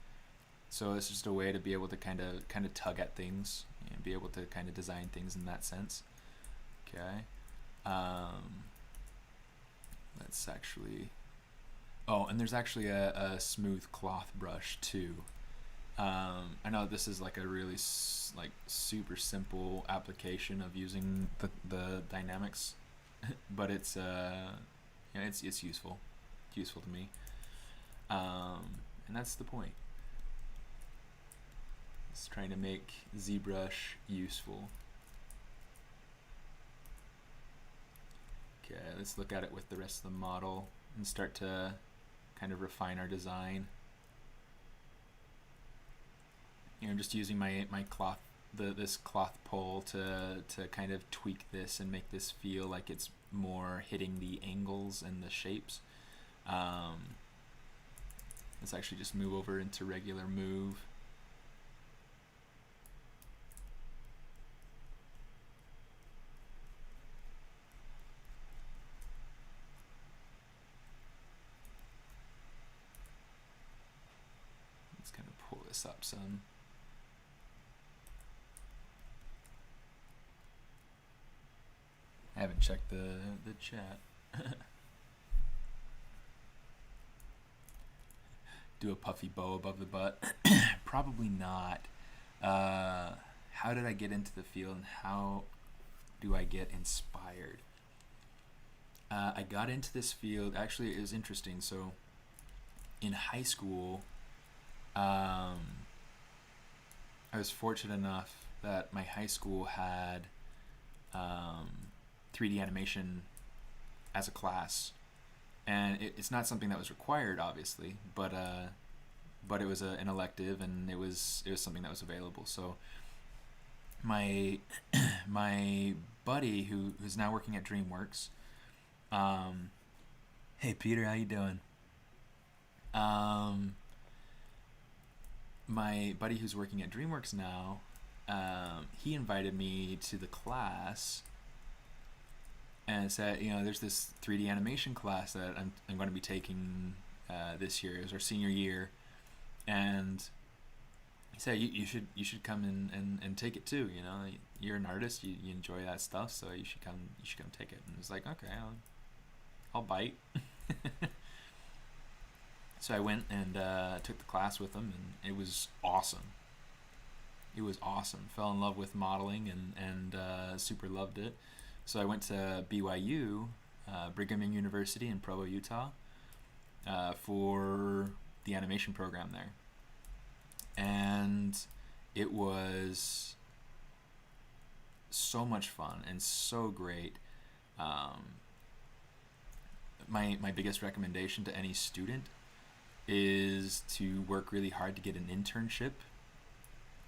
So it's just a way to be able to kind of tug at things and be able to kind of design things in that sense. Okay. Let's actually. Oh, and there's actually a smooth cloth brush too. I know this is like a really super simple application of using the dynamics, but it's it's useful. It's useful to me, and that's the point. It's trying to make ZBrush useful. Okay, let's look at it with the rest of the model and start to kind of refine our design. Just using my cloth, this cloth pull to kind of tweak this and make this feel like it's more hitting the angles and the shapes. Let's actually just move over into regular move. Let's kind of pull this up some. I haven't checked the chat. Do a puffy bow above the butt? Probably not. How did I get into the field, and how do I get inspired? I got into this field, actually it was interesting. So in high school, I was fortunate enough that my high school had 3D animation as a class, and it's not something that was required, obviously, but it was an elective, and it was something that was available. So my buddy who's now working at DreamWorks, hey Peter, how you doing? My buddy who's working at DreamWorks now, he invited me to the class and said, there's this 3D animation class that I'm going to be taking this year. It was our senior year, and he said you should come and take it too. You're an artist, you enjoy that stuff, so you should come take it. And I was like, okay, I'll bite. So I went and took the class with him, and it was awesome. It was awesome. Fell in love with modeling and super loved it. So I went to BYU, Brigham Young University in Provo, Utah, for the animation program there. And it was so much fun and so great. My biggest recommendation to any student is to work really hard to get an internship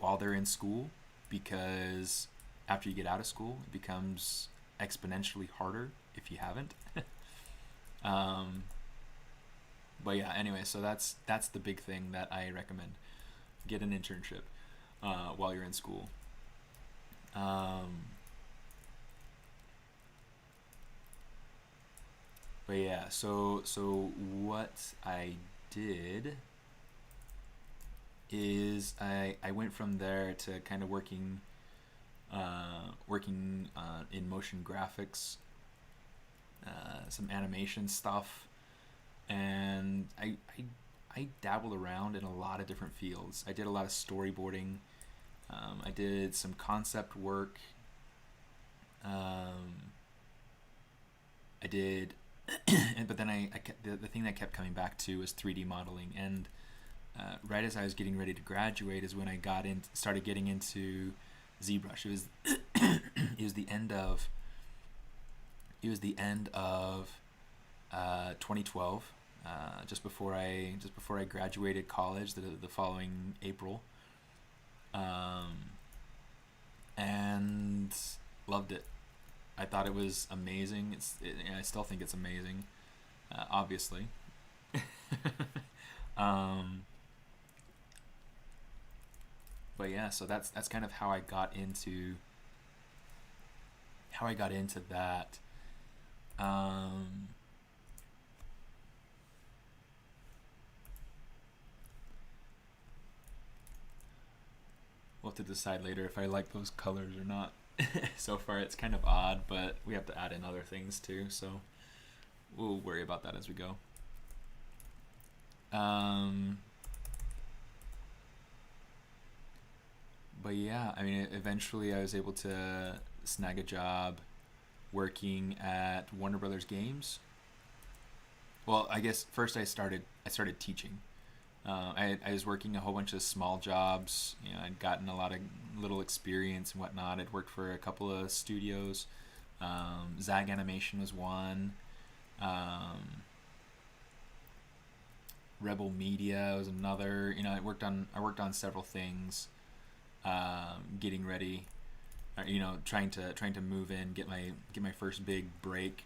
while they're in school, because after you get out of school, it becomes exponentially harder if you haven't. But yeah, anyway, so that's the big thing that I recommend. Get an internship while you're in school. But yeah, so what I did is I went from there to kind of working in motion graphics, some animation stuff, and I dabbled around in a lot of different fields. I did a lot of storyboarding. I did some concept work. I did, but then I kept, the thing that kept coming back to was 3D modeling. And right as I was getting ready to graduate is when I started getting into ZBrush. It was the end of 2012, just before I graduated college the following April, and loved it. I thought it was amazing. I still think it's amazing, obviously. But yeah, so that's kind of how I got into that. We'll have to decide later if I like those colors or not. So far it's kind of odd, but we have to add in other things too, so we'll worry about that as we go. But yeah, I mean, eventually I was able to snag a job working at Warner Brothers Games. Well, I guess first I started teaching. I was working a whole bunch of small jobs. You know, I'd gotten a lot of little experience and whatnot. I'd worked for a couple of studios. Zag Animation was one. Rebel Media was another. You know, I worked on several things. Getting ready, you know, trying to move in, get my first big break,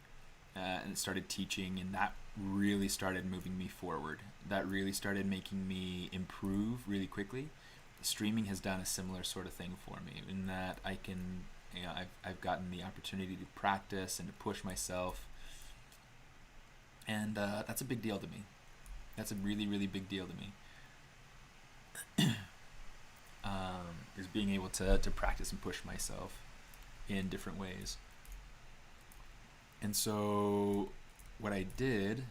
and started teaching, and that really started moving me forward. That really started making me improve really quickly. Streaming has done a similar sort of thing for me, in that I can, you know, I've gotten the opportunity to practice and to push myself, and that's a big deal to me. That's a really, really big deal to me. Is being able to practice and push myself in different ways. And so what I did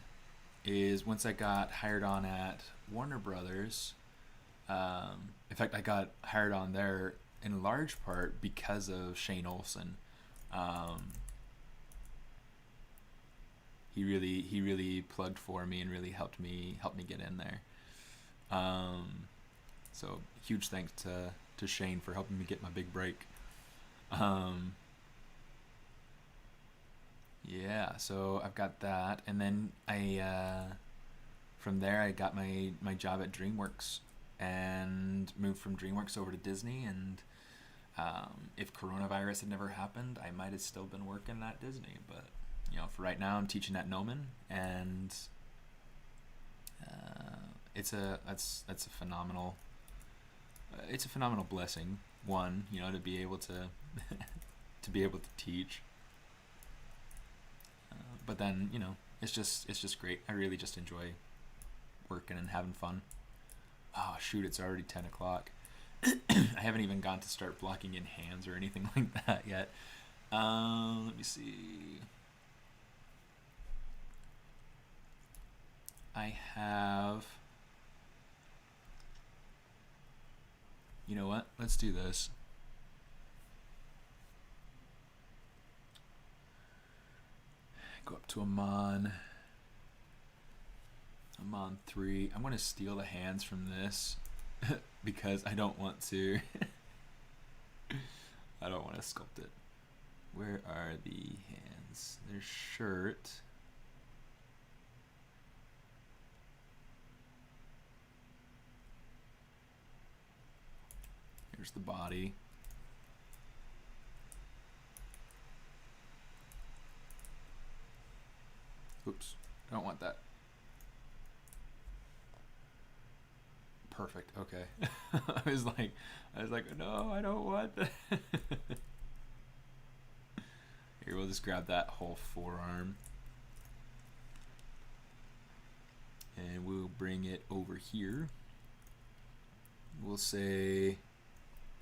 is, once I got hired on at Warner Brothers, in fact I got hired on there in large part because of Shane Olson. He really plugged for me and really helped me get in there. So huge thanks to Shane for helping me get my big break. Yeah, so I've got that, and then from there I got my job at DreamWorks and moved from DreamWorks over to Disney. And if coronavirus had never happened, I might have still been working at Disney. But you know, for right now, I'm teaching at Noman, and that's a phenomenal. It's a phenomenal blessing. One, you know, to be able to teach. But then, you know, it's just great. I really just enjoy working and having fun. Oh shoot, it's already 10 o'clock. I haven't even gone to start blocking in hands or anything like that yet. Let me see. I have, you know what? Let's do this. Go up to Amon 3. I'm going to steal the hands from this because I don't want to. I don't want to sculpt it. Where are the hands? There's shirt. Here's the body. Oops, I don't want that. Perfect, okay. I was like, no, I don't want that. Here, we'll just grab that whole forearm. And we'll bring it over here. We'll say,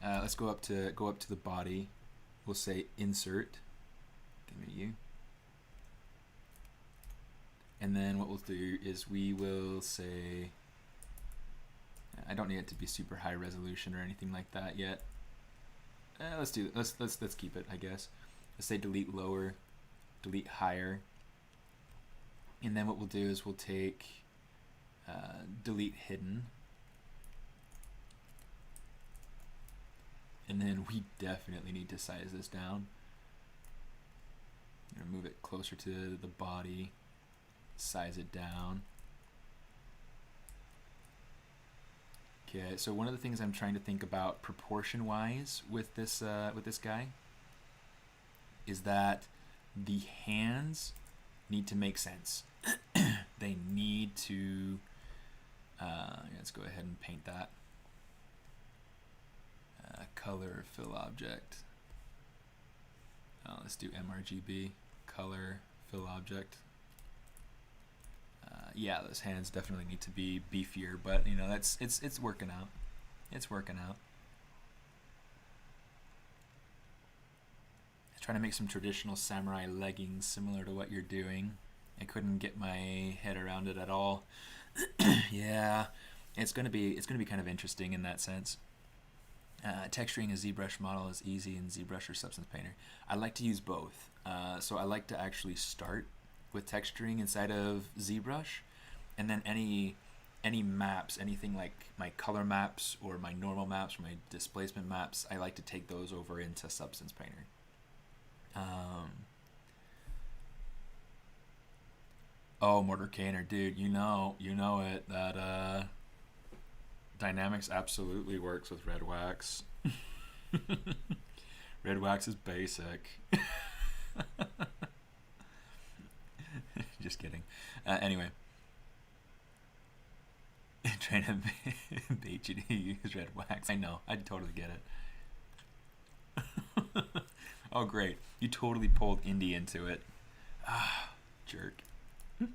let's go up to the body. We'll say insert. Give me you. And then what we'll do is we will say, I don't need it to be super high resolution or anything like that yet. Let's do it. Let's keep it, I guess. Let's say delete lower, delete higher. And then what we'll do is we'll take delete hidden. And then we definitely need to size this down. Move it closer to the body. Size it down. Okay, so one of the things I'm trying to think about proportion-wise with this guy is that the hands need to make sense. They need to. Let's go ahead and paint that. Color fill object. Let's do mRGB. Color fill object. Yeah, those hands definitely need to be beefier, but you know, it's working out. It's working out. I was trying to make some traditional samurai leggings similar to what you're doing. I couldn't get my head around it at all. Yeah, it's gonna be kind of interesting in that sense. Texturing a ZBrush model is easy in ZBrush or Substance Painter. I like to use both. So I like to actually start with texturing inside of ZBrush, and then any maps, anything like my color maps or my normal maps or my displacement maps, I like to take those over into Substance Painter. Oh, Mortar Caner, dude, you know it, that Dynamics absolutely works with red wax. Red wax is basic. Just kidding. Anyway, trying to bait you to use red wax. I know, I totally get it. Oh, great. You totally pulled Indy into it. Ah, jerk. Yeah,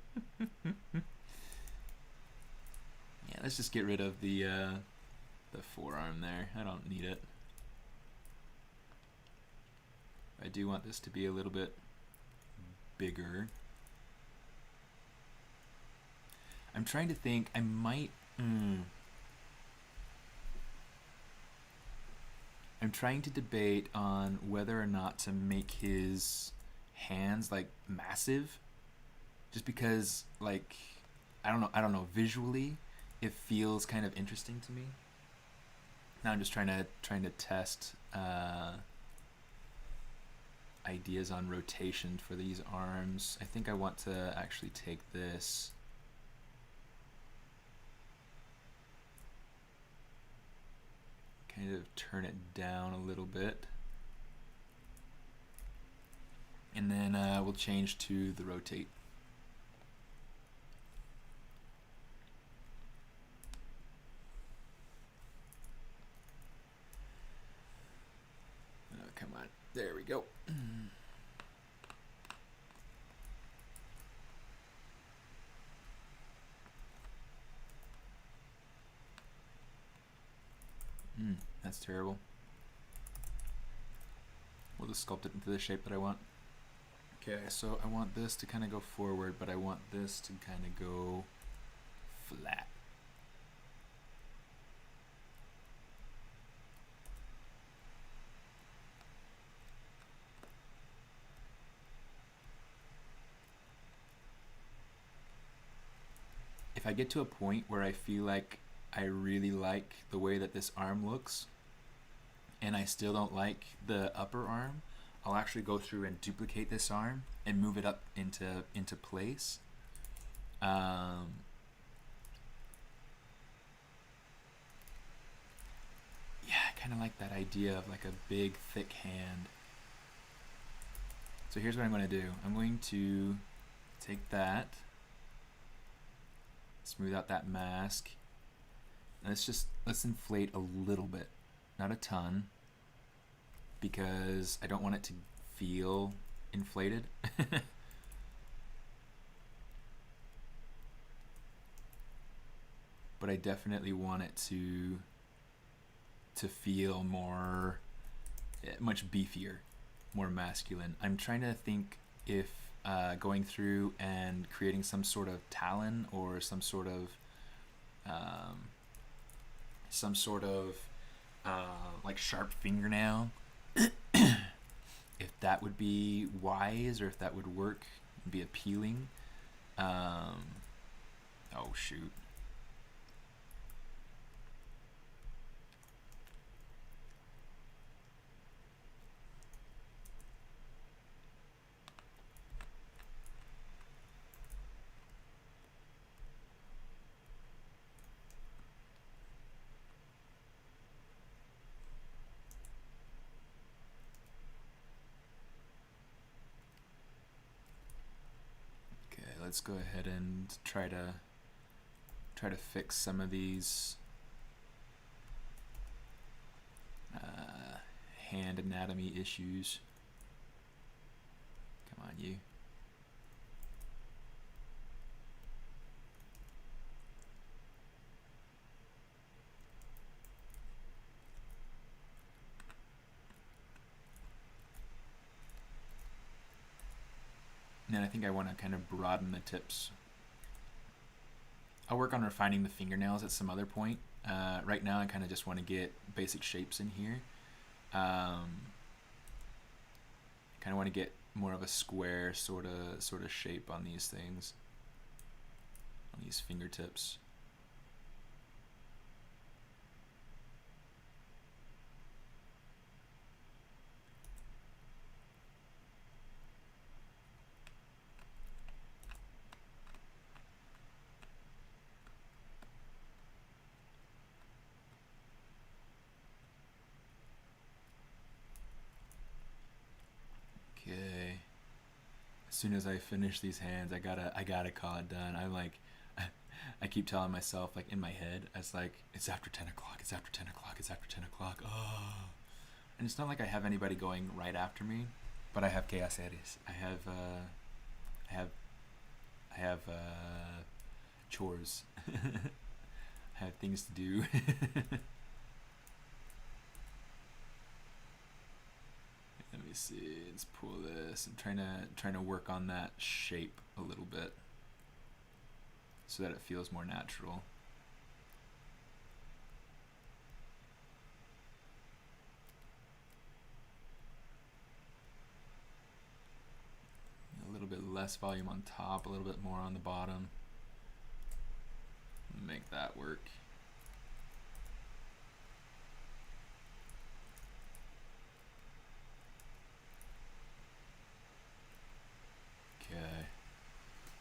let's just get rid of the forearm there. I don't need it. I do want this to be a little bit bigger. I'm trying to think. I might. I'm trying to debate on whether or not to make his hands like massive, just because like I don't know. Visually, it feels kind of interesting to me. Now I'm just trying to test ideas on rotation for these arms. I think I want to actually take this. Kind of turn it down a little bit, and then we'll change to the rotate. Oh, come on, there we go. That's terrible. We'll just sculpt it into the shape that I want. Okay, so I want this to kind of go forward, but I want this to kind of go flat. If I get to a point where I feel like I really like the way that this arm looks and I still don't like the upper arm, I'll actually go through and duplicate this arm and move it up into place. Yeah, I kind of like that idea of like a big thick hand. So here's what I'm going to do. I'm going to take that, smooth out that mask, and let's inflate a little bit, not a ton, because I don't want it to feel inflated. But I definitely want it to feel more, much beefier, more masculine. I'm trying to think if going through and creating some sort of talon or some sort of like sharp fingernail, if that would be wise or if that would work, be appealing. Oh shoot. Let's go ahead and try to fix some of these hand anatomy issues. Come on, you. And I think I want to kind of broaden the tips. I'll work on refining the fingernails at some other point. Right now I kind of just want to get basic shapes in here. Kind of want to get more of a square sort of shape on these things, on these fingertips. Okay. As soon as I finish these hands, I gotta call it done. I'm like, I keep telling myself, like in my head, it's like, it's after 10 o'clock, it's after 10 o'clock, it's after 10 o'clock. Oh. And it's not like I have anybody going right after me, but I have quehaceres. I have chores. I have things to do. Let me see. Let's pull this. I'm trying to work on that shape a little bit so that it feels more natural. A little bit less volume on top, a little bit more on the bottom. Make that work. Okay,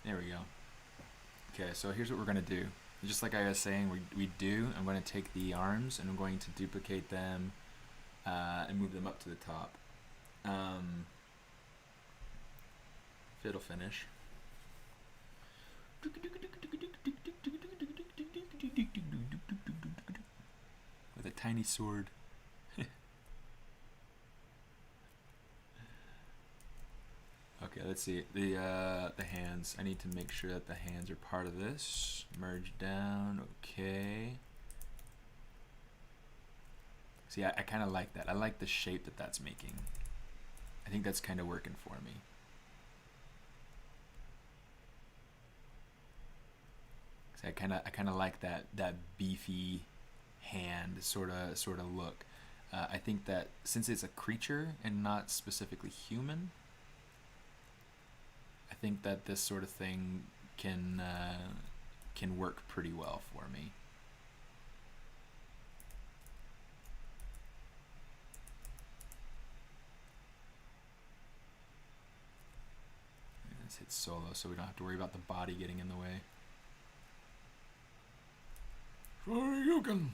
there we go. Okay, so here's what we're gonna do. Just like I was saying, I'm going to take the arms and I'm going to duplicate them and move them up to the top. Fiddle finish. With a tiny sword. Okay, let's see. The hands. I need to make sure that the hands are part of this. Merge down. Okay. See, I kind of like that. I like the shape that that's making. I think that's kind of working for me. I kind of like that beefy hand sort of look. I think that since it's a creature and not specifically human, I think that this sort of thing can work pretty well for me. Let's hit solo so we don't have to worry about the body getting in the way. Shoryuken!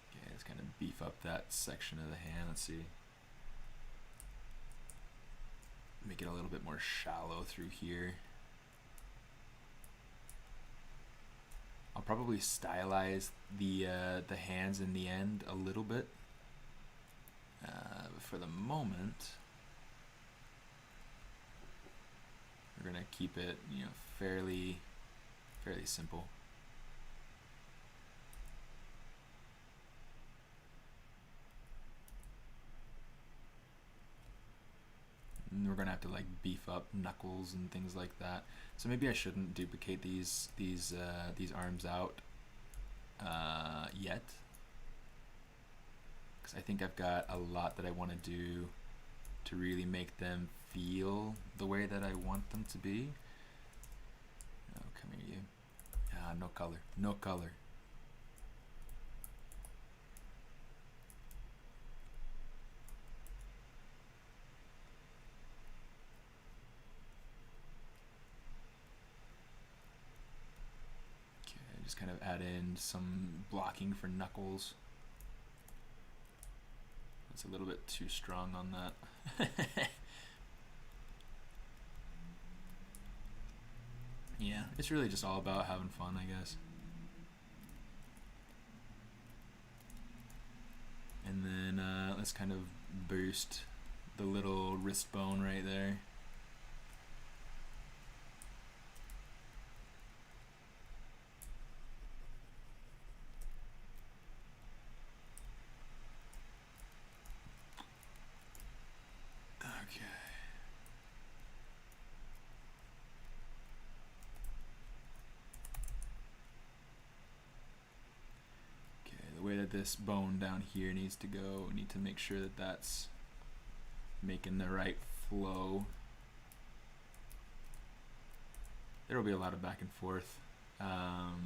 Okay, let's kind of beef up that section of the hand. Let's see. Make it a little bit more shallow through here. I'll probably stylize the hands in the end a little bit, but for the moment, we're gonna keep it, you know, fairly simple. And we're gonna have to like beef up knuckles and things like that. So maybe I shouldn't duplicate these arms out yet, because I think I've got a lot that I want to do to really make them feel the way that I want them to be. Oh, come here, you. Ah, no color, no color. Just kind of add in some blocking for knuckles. It's a little bit too strong on that. Yeah, it's really just all about having fun, I guess. And then let's kind of boost the little wrist bone right there. This bone down here needs to go. We need to make sure that that's making the right flow. There will be a lot of back and forth to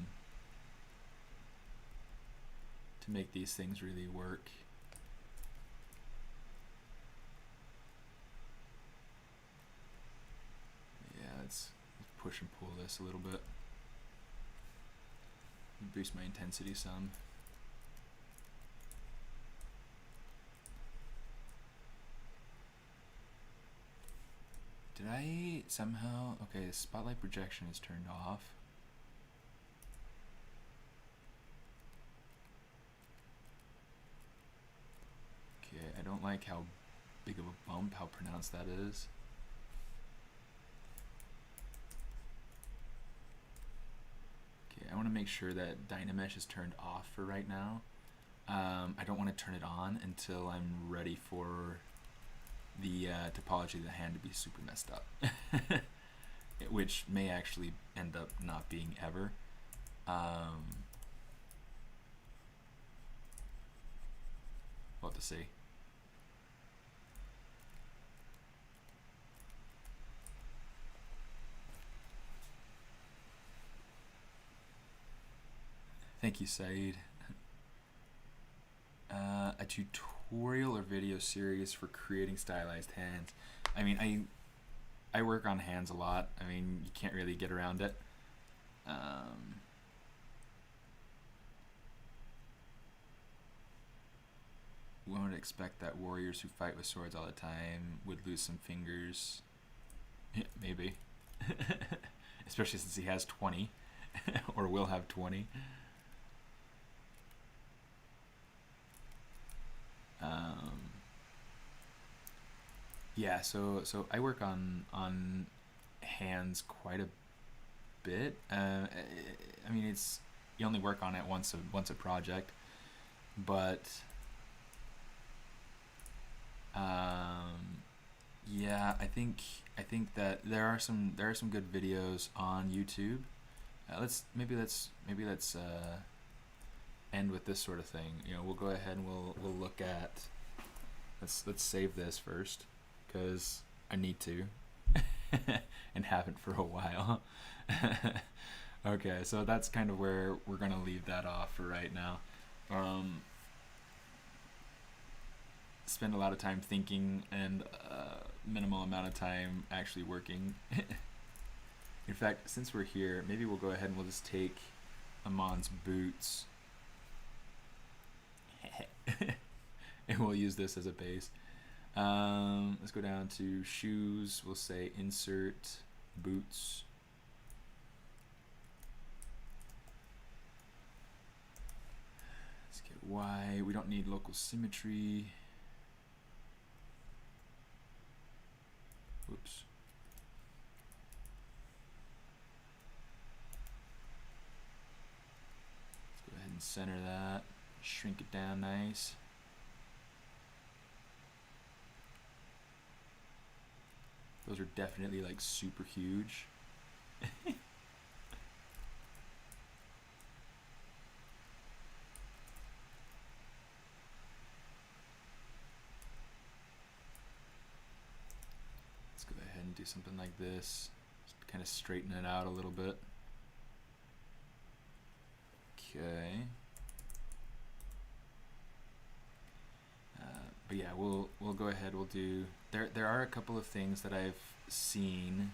make these things really work. Yeah, let's push and pull this a little bit. Boost my intensity some. Did I somehow... Okay, the spotlight projection is turned off. Okay, I don't like how big of a bump, how pronounced that is. Okay, I want to make sure that Dynamesh is turned off for right now. I don't want to turn it on until I'm ready for the topology of the hand to be super messed up, which may actually end up not being ever. We'll have to see. Thank you, Saeed. A tutorial or video series for creating stylized hands. I mean, I work on hands a lot. I mean, you can't really get around it. One would expect that warriors who fight with swords all the time would lose some fingers. Maybe. Especially since he has 20. Or will have 20. Yeah, so I work on hands quite a bit. I mean, it's you only work on it once a project, but I think that there are some good videos on YouTube. Let's end with this sort of thing. You know, we'll go ahead and we'll look at. Let's save this first, because I need to, and haven't for a while. Okay, so that's kind of where we're gonna leave that off for right now. Spend a lot of time thinking and minimal amount of time actually working. In fact, since we're here, maybe we'll go ahead and we'll just take Amon's boots and we'll use this as a base. Let's go down to shoes. We'll say insert boots. Let's get Y. We don't need local symmetry. Whoops. Let's go ahead and center that. Shrink it down nice. Those are definitely like super huge. Let's go ahead and do something like this. Just kind of straighten it out a little bit. Okay. But yeah, we'll go ahead. We'll do. There are a couple of things that I've seen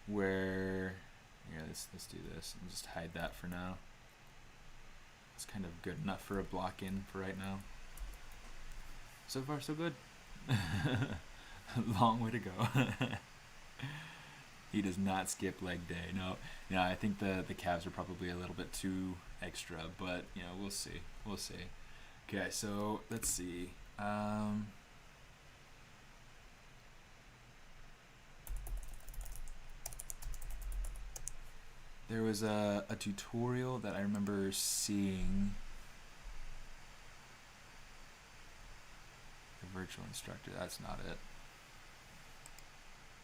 where. Yeah, let's do this. I'll just hide that for now. It's kind of good enough for a block in for right now. So far, so good. Long way to go. He does not skip leg day. No, you know, I think the calves are probably a little bit too extra, but you know, we'll see. We'll see. Okay, so let's see. There was a tutorial that I remember seeing. The virtual instructor. That's not it.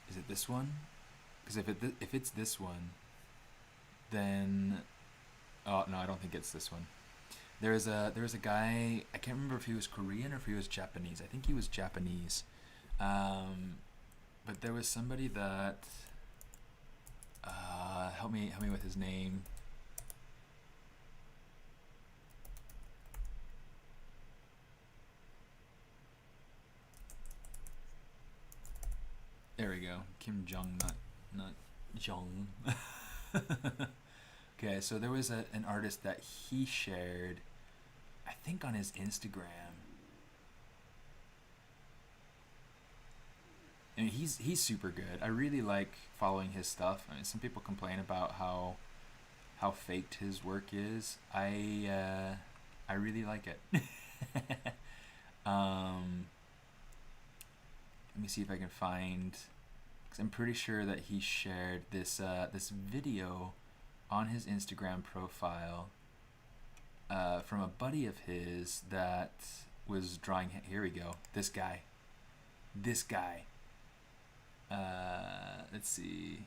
Is it this one? Because if it's this one, then oh no, I don't think it's this one. There was a guy, I can't remember if he was Korean or if he was Japanese. I think he was Japanese. But there was somebody that help me with his name. There we go. Kim Jong, not Jong. Okay, so there was an artist that he shared, I think on his Instagram. And he's super good. I really like following his stuff. I mean, some people complain about how faked his work is. I really like it. Let me see if I can find, because I'm pretty sure that he shared this this video on his Instagram profile from a buddy of his that was drawing. Here we go. This guy. Let's see.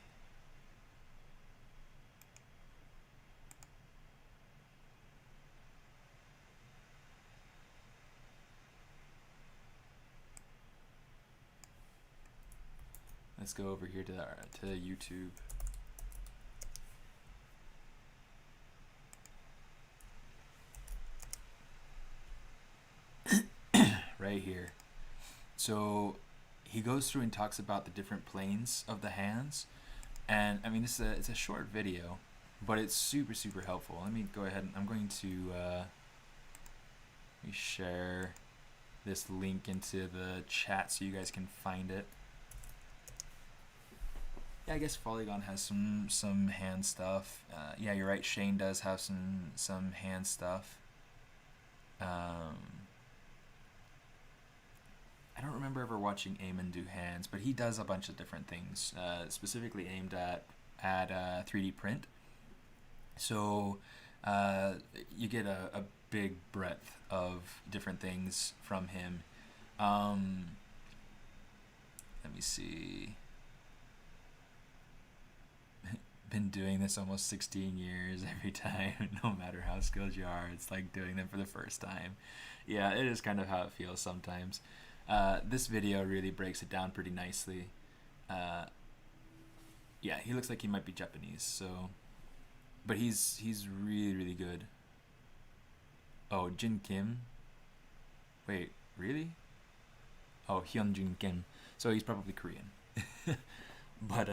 Let's go over here to YouTube. Right here. So he goes through and talks about the different planes of the hands, and I mean it's a short video, but it's super helpful. Let me go ahead and I'm going to let me share this link into the chat so you guys can find it. Yeah, I guess Polygon has some hand stuff. Yeah, you're right. Shane does have some hand stuff. I don't remember ever watching Eamon do hands, but he does a bunch of different things, specifically aimed at 3D print. So you get a big breadth of different things from him. Let me see. Been doing this almost 16 years. Every time, no matter how skilled you are, it's like doing them for the first time. Yeah, it is kind of how it feels sometimes. This video really breaks it down pretty nicely. Yeah, he looks like he might be Japanese, so, but he's really good. Oh, Jin Kim. Wait, really? Oh, Hyun Jin Kim. So he's probably Korean. But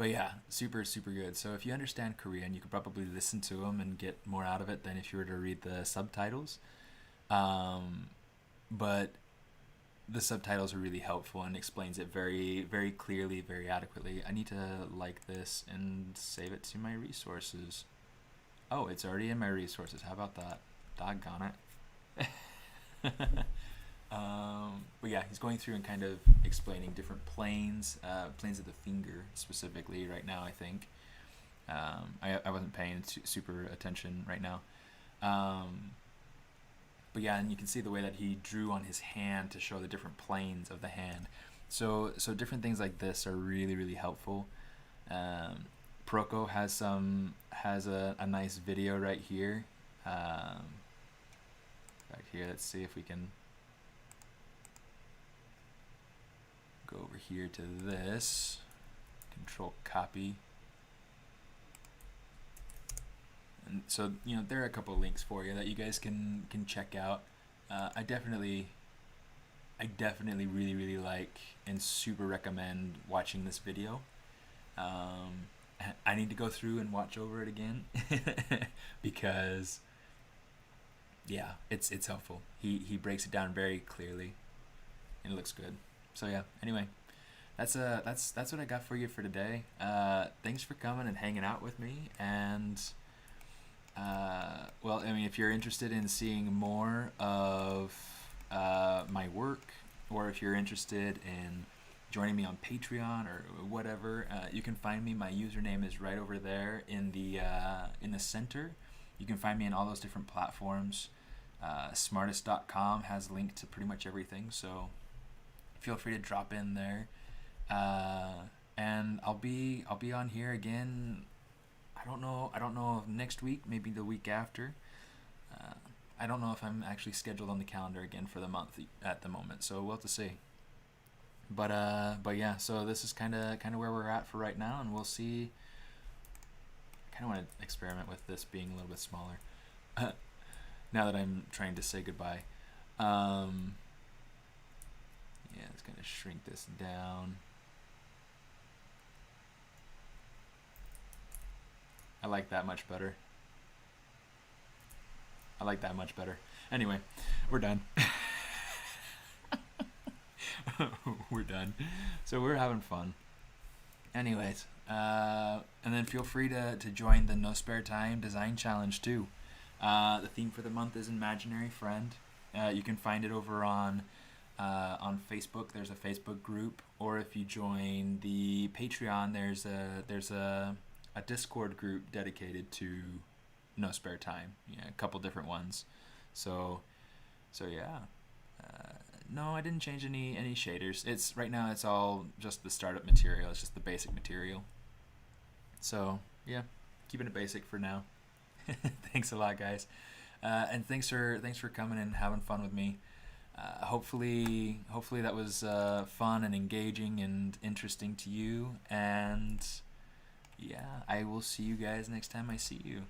yeah, super good. So if you understand Korean, you could probably listen to him and get more out of it than if you were to read the subtitles. But the subtitles are really helpful and explains it very clearly, very adequately. I need to like this and save it to my resources. Oh, it's already in my resources. How about that? Doggone it. But yeah, he's going through and kind of explaining different planes, planes of the finger specifically right now, I think. I wasn't paying super attention right now. But yeah, and you can see the way that he drew on his hand to show the different planes of the hand. So different things like this are really helpful. Proco has a nice video right here. Back here, let's see if we can go over here to this. Control copy. And so, you know, there are a couple of links for you that you guys can check out. I definitely really like and super recommend watching this video. I need to go through and watch over it again because yeah, it's helpful. He breaks it down very clearly and it looks good. So yeah, anyway, that's what I got for you for today. Thanks for coming and hanging out with me, and well, I mean, if you're interested in seeing more of my work, or if you're interested in joining me on Patreon or whatever, you can find me. My username is right over there in the center. You can find me in all those different platforms. SMAARTIST.com has a link to pretty much everything, so feel free to drop in there. And I'll be on here again. I don't know if next week, maybe the week after. I don't know if I'm actually scheduled on the calendar again for the month at the moment, so we'll have to see. But yeah, so this is kind of where we're at for right now, and we'll see. I kind of want to experiment with this being a little bit smaller now that I'm trying to say goodbye. Yeah, let's kind of shrink this down. I like that much better. Anyway, we're done. We're done. So we're having fun. Anyways, and then feel free to join the No Spare Time Design Challenge too. The theme for the month is Imaginary Friend. You can find it over on Facebook. There's a Facebook group, or if you join the Patreon, there's a Discord group dedicated to No Spare Time. Yeah, a couple different ones. So yeah. No, I didn't change any shaders. It's right now it's all just the startup material. It's just the basic material. So yeah, keeping it basic for now. Thanks a lot, guys, and thanks for coming and having fun with me. Hopefully that was fun and engaging and interesting to you. And yeah, I will see you guys next time I see you.